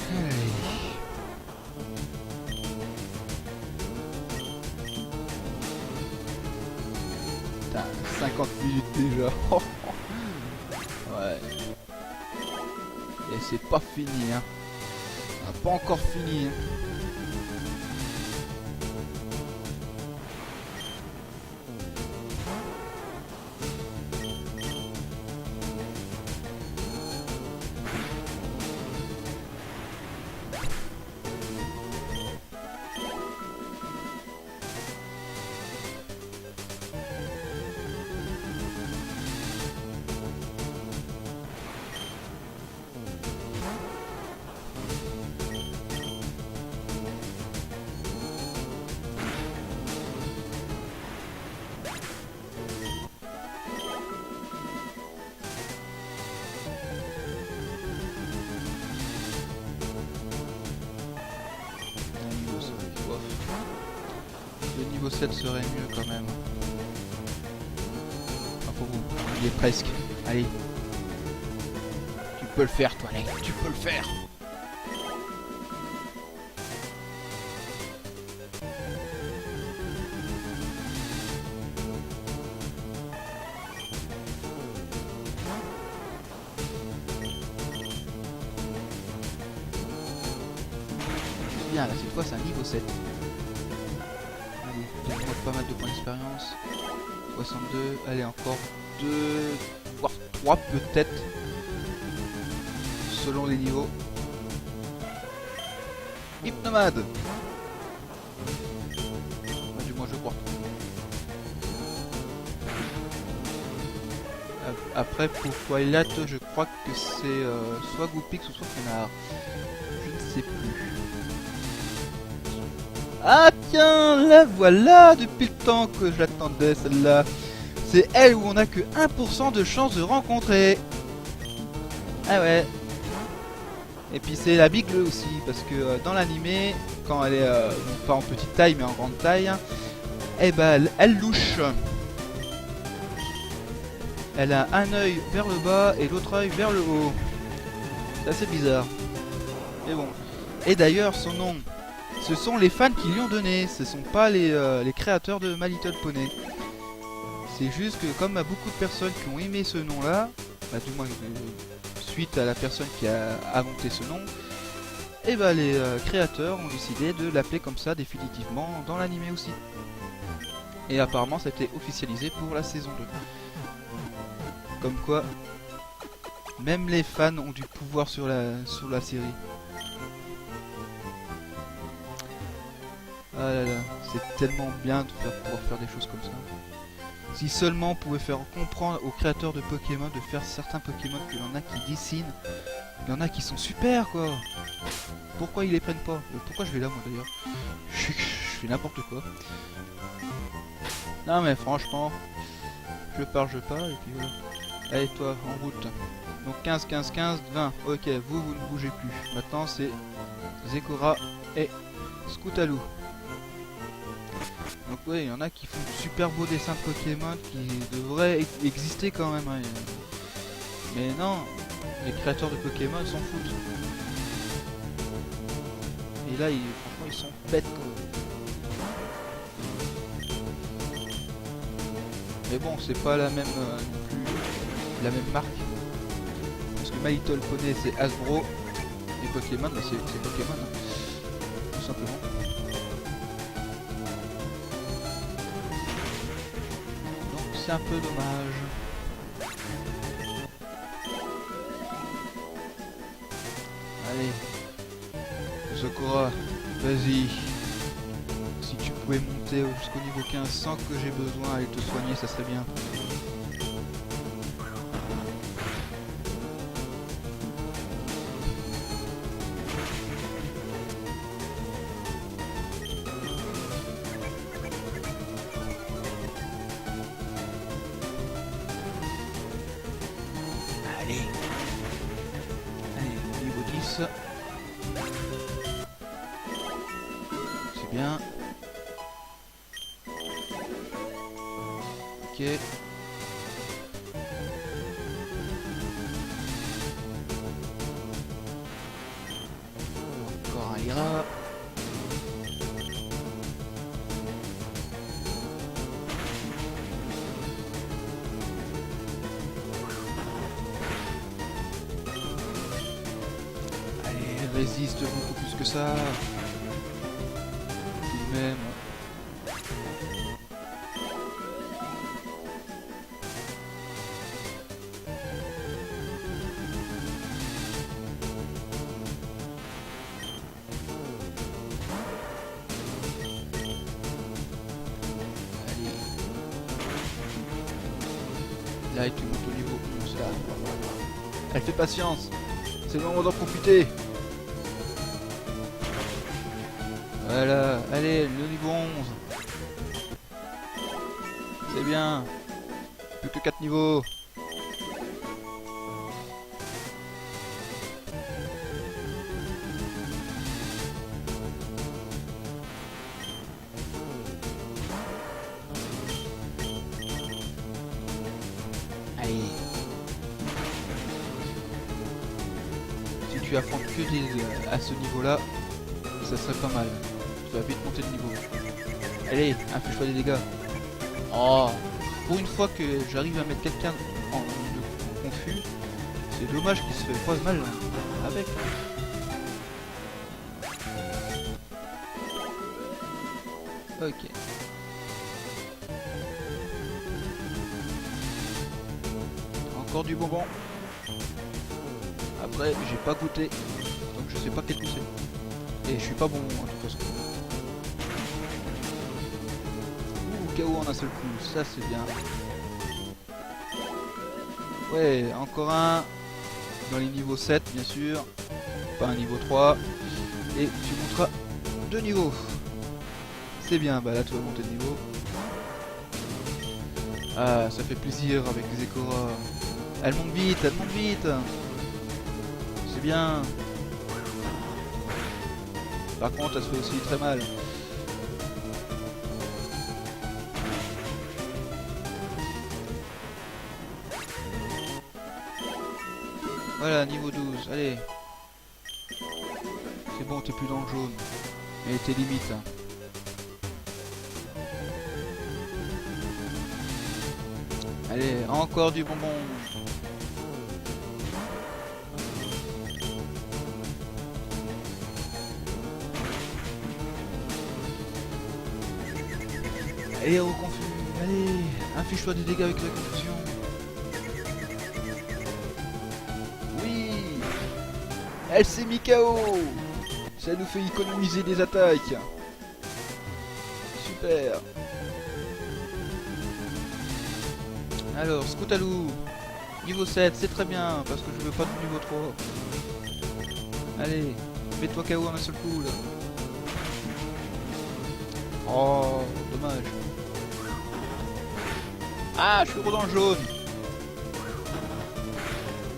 Allez. Putain, 50 minutes déjà. Ouais. Et c'est pas fini, hein. On n'a pas encore fini, hein. niveau 7 serait mieux quand même. Enfin bon, il y est presque. Allez. Tu peux le faire toi, Link, tu peux le faire. Bien, là cette fois c'est un niveau 7. Allez, ça demande pas mal de points d'expérience. 62, allez encore 2, voire 3 peut-être. Selon les niveaux. Hypnomade. Du moins je crois. Après pour Twilight je crois que c'est soit Goopix ou soit Canard. Je ne sais plus. Ah tiens, la voilà depuis le temps que je l'attendais celle-là. C'est elle où on a que 1% de chance de rencontrer. Ah ouais. Et puis c'est la Big Bleu aussi, parce que dans l'animé, quand elle est pas en petite taille mais en grande taille, eh ben elle louche. Elle a un œil vers le bas et l'autre œil vers le haut. C'est assez bizarre. Mais bon. Et d'ailleurs son nom, ce sont les fans qui lui ont donné, ce sont pas les créateurs de My Little Pony. C'est juste que comme il y a beaucoup de personnes qui ont aimé ce nom là, bah, du moins suite à la personne qui a inventé ce nom, et bah les créateurs ont décidé de l'appeler comme ça définitivement dans l'animé aussi. Et apparemment ça a été officialisé pour la saison 2. Comme quoi, même les fans ont du pouvoir sur la série. Ah là là, c'est tellement bien de pouvoir faire des choses comme ça. Si seulement on pouvait faire comprendre aux créateurs de Pokémon de faire certains Pokémon qu'il y en a qui dessinent, il y en a qui sont super quoi. Pourquoi ils les prennent pas? Pourquoi je vais là moi d'ailleurs? Je fais n'importe quoi. Non mais franchement, je pars et puis voilà. Allez toi, en route. Donc 15, 15, 15, 20. Ok, vous ne bougez plus. Maintenant c'est Zekora et Scootaloo. Donc ouais, il y en a qui font de super beaux dessins de Pokémon qui devraient exister quand même. Hein. Mais non, les créateurs de Pokémon s'en foutent. Et là, franchement, ils sont bêtes quoi. Mais bon, c'est pas la même non plus la même marque. Parce que My Little Pony c'est Hasbro et Pokémon, bah, c'est Pokémon. Hein. Tout simplement. C'est un peu dommage. Allez, Zekora, vas-y. Si tu pouvais monter jusqu'au niveau 15 sans que j'ai besoin d'aller te soigner, ça serait bien. Allez, niveau 10. C'est bien. Ok. Encore un Lyra. Résiste beaucoup plus que ça. Tout de même. Allez. Là, tu montes au niveau 11 là. Elle fait patience. C'est le moment d'en profiter. Voilà, allez, le niveau 11. C'est bien. Plus que 4 niveaux. tu affrontes que des à ce niveau-là, ça serait pas mal. Tu vas vite monter de niveau. Allez, inflige-toi des dégâts. Oh, pour une fois que j'arrive à mettre quelqu'un en confus, c'est dommage qu'il se fait pas mal avec. Ok. Encore du bonbon. Après, j'ai pas goûté, donc je sais pas quel goût c'est. Et je suis pas bon en toute façon. Ouh, KO en un seul coup, ça c'est bien. Ouais, encore un. Dans les niveaux 7 bien sûr. Pas un niveau 3. Et tu monteras 2 niveaux. C'est bien, bah là tu vas monter de niveau. Ah, ça fait plaisir avec les Écoras. Elle monte vite, elle monte vite. C'est bien. Par contre, elle se fait aussi très mal. Voilà, niveau 12, allez. C'est bon, t'es plus dans le jaune. Mais t'es limite. Allez, encore du bonbon. Allez, au confus. Allez, inflige-toi des dégâts avec la confusion. Oui, elle s'est mis KO. Ça nous fait économiser des attaques. Super. Alors, Scoutalou, niveau 7, c'est très bien, parce que je veux pas de niveau 3. Allez, mets-toi KO en un seul coup, là. Oh, dommage. Ah, je suis gros dans le jaune.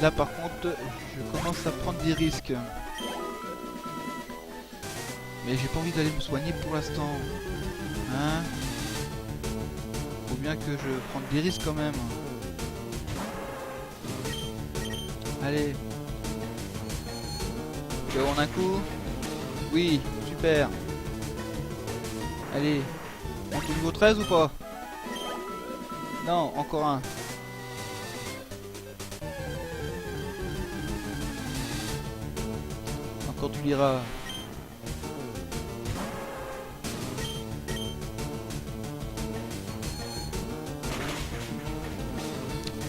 Là, par contre, je commence à prendre des risques. Mais j'ai pas envie d'aller me soigner pour l'instant. Hein? Faut bien que je prenne des risques quand même. Allez. KO en un coup. Oui, super. Allez. On est au niveau 13 ou pas? Non, encore un. Encore du Lyra.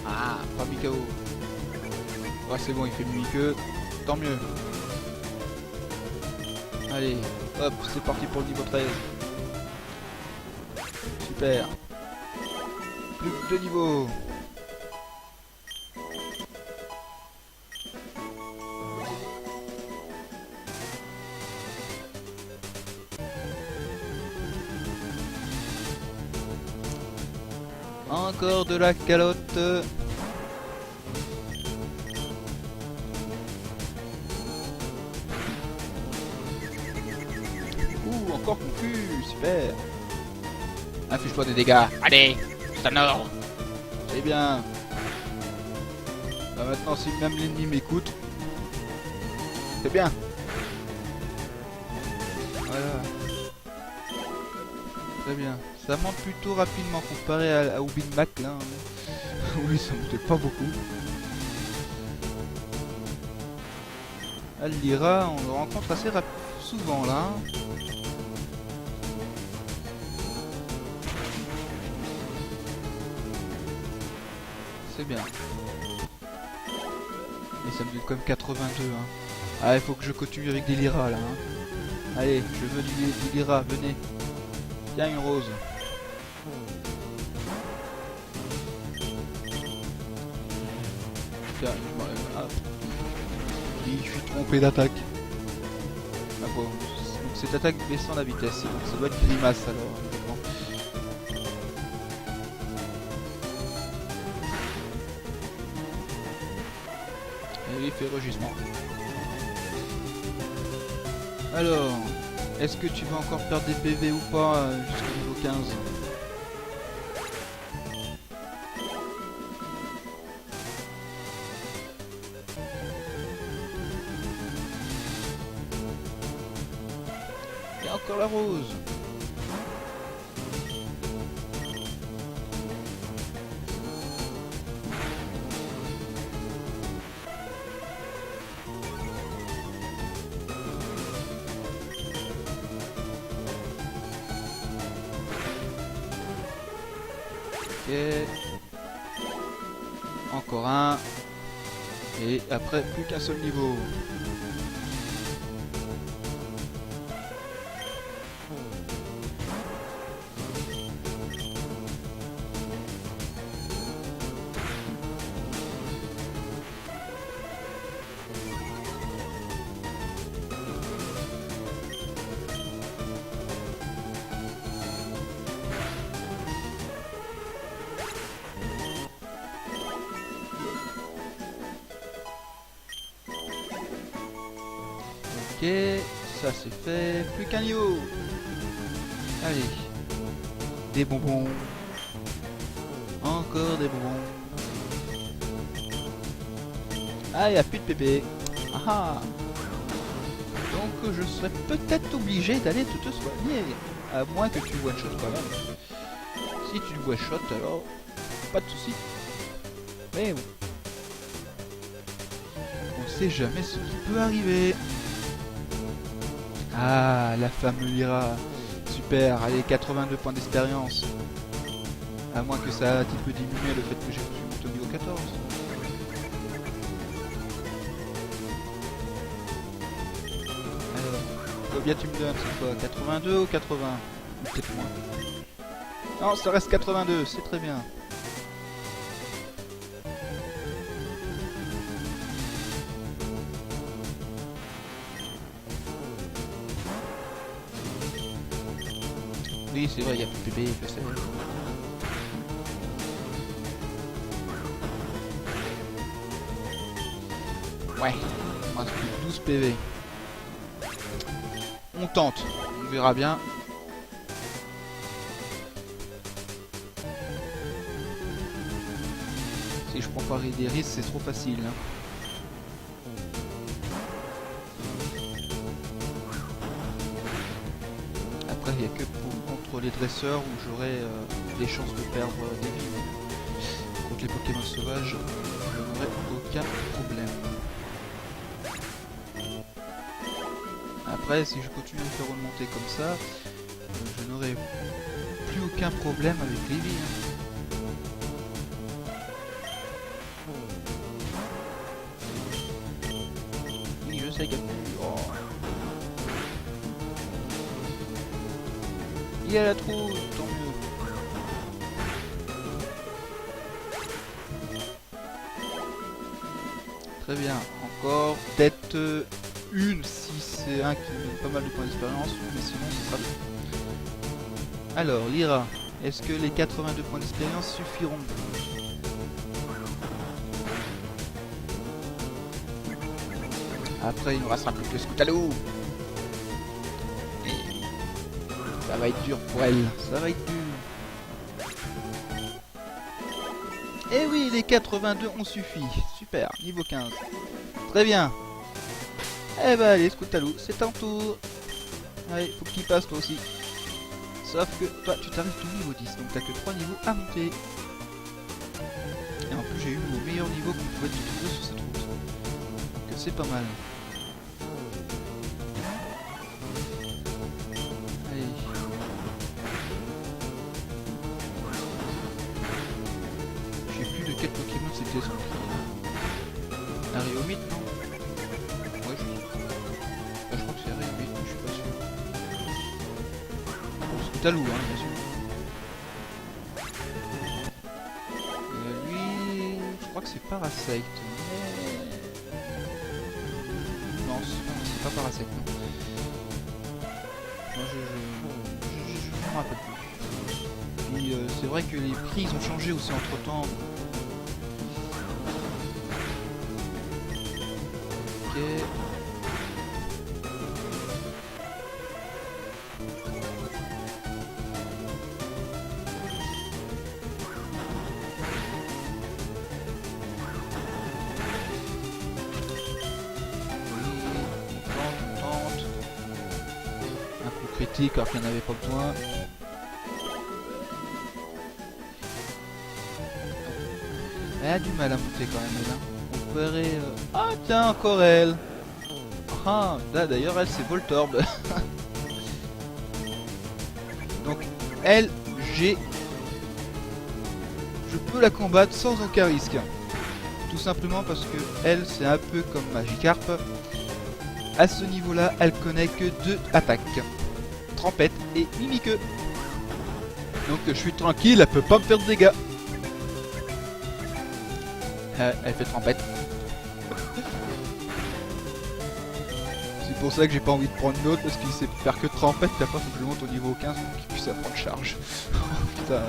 Ah, pas mis KO. Ah, c'est bon, il fait mieux que. Tant mieux. Allez, hop, c'est parti pour le niveau 13. Super. Plus que 2 niveaux. Encore de la calotte. Ouh, encore confus, super. Inflige-toi des dégâts. Allez, c'est un ordre. C'est bien. Bah maintenant, si même l'ennemi m'écoute, c'est bien. Voilà. Très bien. Ça monte plutôt rapidement comparé au Big Mac là. Oui, ça montait pas beaucoup. Lyra, on le rencontre assez souvent là. C'est bien. Et ça me donne comme 82. Hein. Ah, il faut que je continue avec des Lyra là. Hein. Allez, je veux du Lyra, venez. Tiens, une rose. Tiens, je suis trompé d'attaque. Ah bon, donc cette attaque baissant la vitesse, donc ça doit être grimace alors. Bon. Et il fait rugissement. Alors, est-ce que tu vas encore perdre des PV ou pas jusqu'au niveau 15? Et encore la rose. Ok. Encore un. Et après, plus qu'un seul niveau. Ok, ça c'est fait. Plus qu'un niveau. Allez. Des bonbons. Encore des bonbons. Ah, il n'y a plus de pépé. Ah ah. Donc je serais peut-être obligé d'aller te soigner. À moins que tu one-shot quand même. Si tu one-shot, alors pas de soucis. Mais bon. On sait jamais ce qui peut arriver. Ah, la fameuse Lyra. Super, allez, 82 points d'expérience. À moins que ça a un petit peu diminué le fait que j'ai reçu mon niveau 14. Alors, combien tu me donnes cette fois? 82 ou 80? Ou peut-être moins. Non, ça reste 82, c'est très bien. Oui, c'est vrai, il y a plus de PV, je sais. Ouais, il me reste plus que 12 PV. On tente, on verra bien. Si je prends pas des risques, c'est trop facile. Hein. Après, il n'y a que contre les dresseurs où j'aurai des chances de perdre des vies. Contre les Pokémon sauvages, je n'aurai aucun problème. Après, si je continue à me faire remonter comme ça, je n'aurai plus aucun problème avec les vies. Hein. Oui, je sais qu'il y a plus. Oh. Il y a la trouille, tant mieux. Très bien, encore peut-être une si c'est un qui me donne pas mal de points d'expérience, mais sinon ce sera bien. Alors, Lyra, est-ce que les 82 points d'expérience suffiront? Après, il ne restera plus que Scootaloo. Ça va être dur pour elle, ça va être dur. Et oui, les 82 ont suffi. Super, niveau 15. Très bien. Eh ben allez, Scootaloo, c'est ton tour. Allez, faut qu'il passe toi aussi. Sauf que toi, tu t'arrives tout niveau 10, donc t'as que 3 niveaux à monter. Et en plus, j'ai eu au meilleur niveau qu'on pouvait te trouver sur cette route. Donc c'est pas mal. Allez. Je sais plus de quel Pokémon c'était son prix. Ariomite, non? Ouais, je crois que c'est Ariomite, mais je suis pas sûr. Bon, Scootaloo, hein, bien sûr. Lui, je crois que c'est Parasite, mais... Non, c'est pas Parasite, non. Moi, je me rappelle plus. Puis, c'est vrai que les prix, ils ont changé aussi entre-temps. Ok. critique alors qu'il n'y en avait pas besoin. Elle a du mal à monter quand même, elle, hein. On verrait... Ah tiens, encore elle. Ah, là d'ailleurs elle c'est Voltorb. Donc elle, je peux la combattre sans aucun risque. Tout simplement parce que elle c'est un peu comme Magikarp. À ce niveau là, elle connaît que 2 attaques. Trempette et Mimiqueux. Donc je suis tranquille, elle peut pas me faire de dégâts. Elle fait Trempette. C'est pour ça que j'ai pas envie de prendre l'autre parce qu'il sait faire que Trempette, puis après faut que je le monte au niveau 15 pour qu'il puisse apprendre charge. Oh, putain.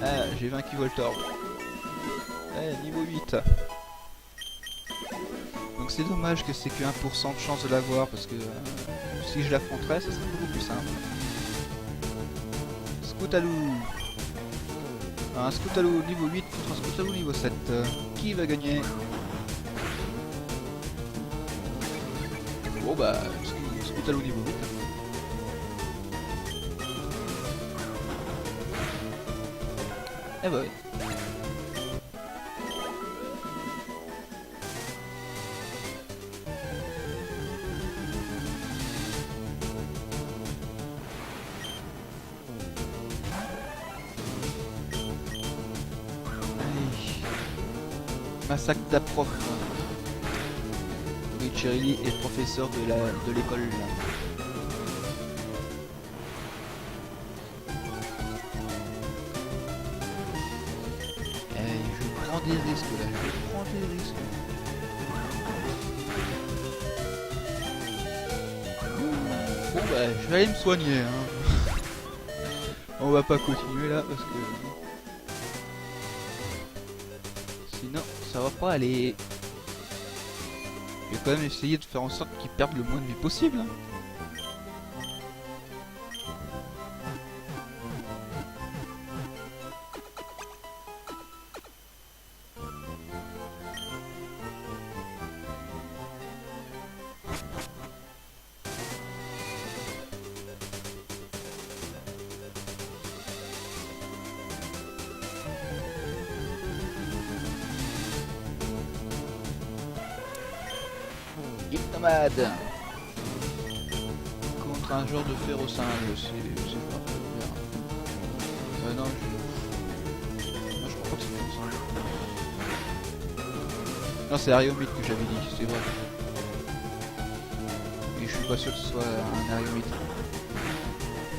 Ah, j'ai vaincu Voltorb. Niveau 8. Donc c'est dommage que c'est que 1% de chance de l'avoir parce que si je l'affronterais ça serait beaucoup plus simple. Scoutalou. Un Scoutalou niveau 8 contre un Scoutalou niveau 7. Qui va gagner? Bon bah, Scoutalou niveau 8. Eh bah oui. Massacre d'approf. Oui, Cherilly est professeur de l'école. Je prends des risques là, je prends des risques. Bon bah, je vais aller me soigner. Hein. On va pas continuer là parce que... Sinon, ça va pas aller. Je vais quand même essayer de faire en sorte qu'ils perdent le moins de vie possible. Hein. Hypnomade contre un genre de férocinge, c'est pas très bien. Non, je crois pas que c'est férocinge. Non, c'est Ariomite que j'avais dit, c'est vrai. Et je suis pas sûr que ce soit un Ariomite.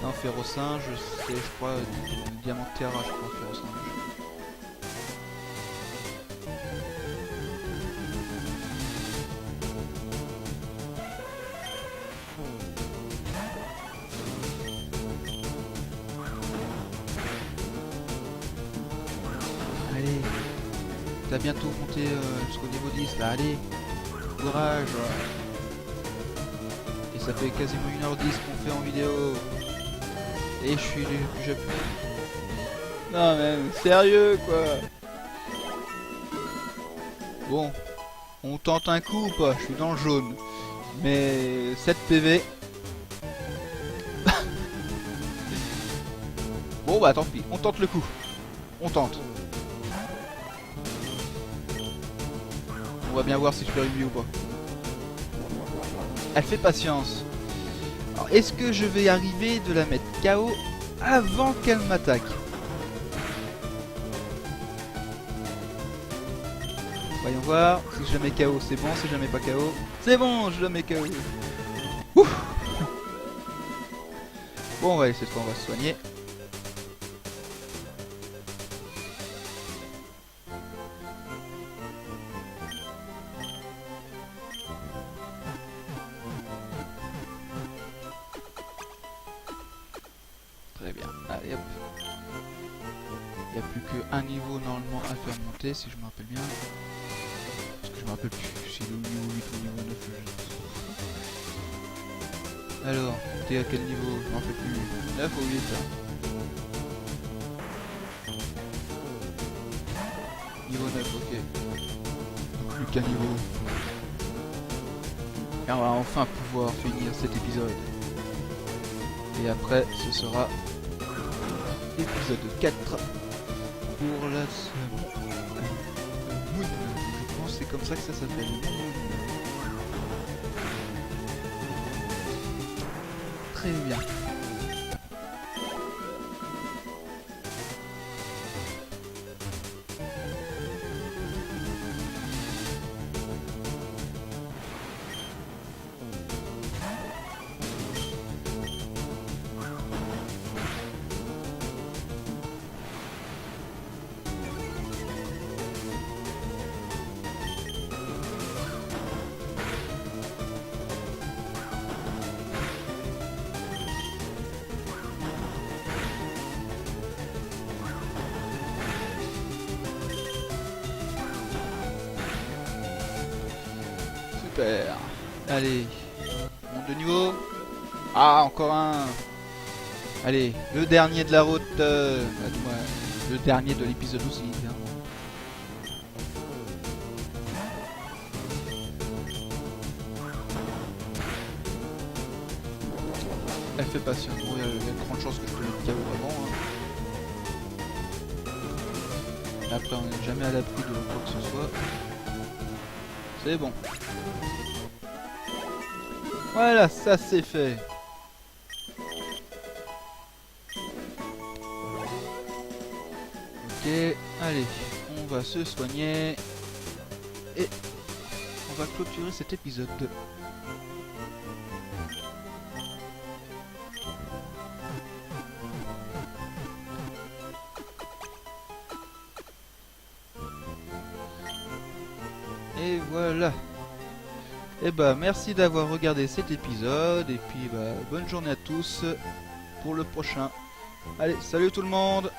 Non, férocinge, c'est je crois Diamant Terra, je crois, férocinge. Allez, t'as bientôt monté jusqu'au niveau 10 là, allez, courage. Et ça fait quasiment 1h10 qu'on fait en vidéo. Et j'appuie. Non mais sérieux quoi. Bon, on tente un coup ou pas? Je suis dans le jaune. Mais 7 PV. Bon bah tant pis, on tente le coup. On tente. On va bien voir si je fais review ou pas. Elle fait patience. Alors est-ce que je vais arriver de la mettre KO avant qu'elle m'attaque? Voyons voir, si je la mets KO c'est bon, si je la mets pas KO, c'est bon, je la mets KO. Ouf. Bon ouais, cette fois on va se soigner. Très bien, allez hop. Il n'y a plus qu'un niveau normalement à faire monter si je me rappelle bien. Parce que je me rappelle plus si le niveau 8 ou niveau 9. Alors, t'es à quel niveau? Je me rappelle plus. 9 ou 8 hein. Niveau 9, ok. Plus qu'un niveau. Et on va enfin pouvoir finir cet épisode. Et après, ce sera épisode 4 pour la Moon. Je pense que c'est comme ça que ça s'appelle. Très bien. Super. Allez. Monte de niveau. Ah, encore un. Allez, le dernier de la route. Le dernier de l'épisode aussi, évidemment. Elle fait patience. Bon, il y a de grandes chances que je te mette KO avant. Hein. Après, on n'est jamais à l'abri de quoi que ce soit. C'est bon. Voilà, ça c'est fait. Ok, allez, on va se soigner. Et on va clôturer cet épisode. Et voilà. Et bah merci d'avoir regardé cet épisode. Et puis bah bonne journée à tous pour le prochain. Allez, salut tout le monde!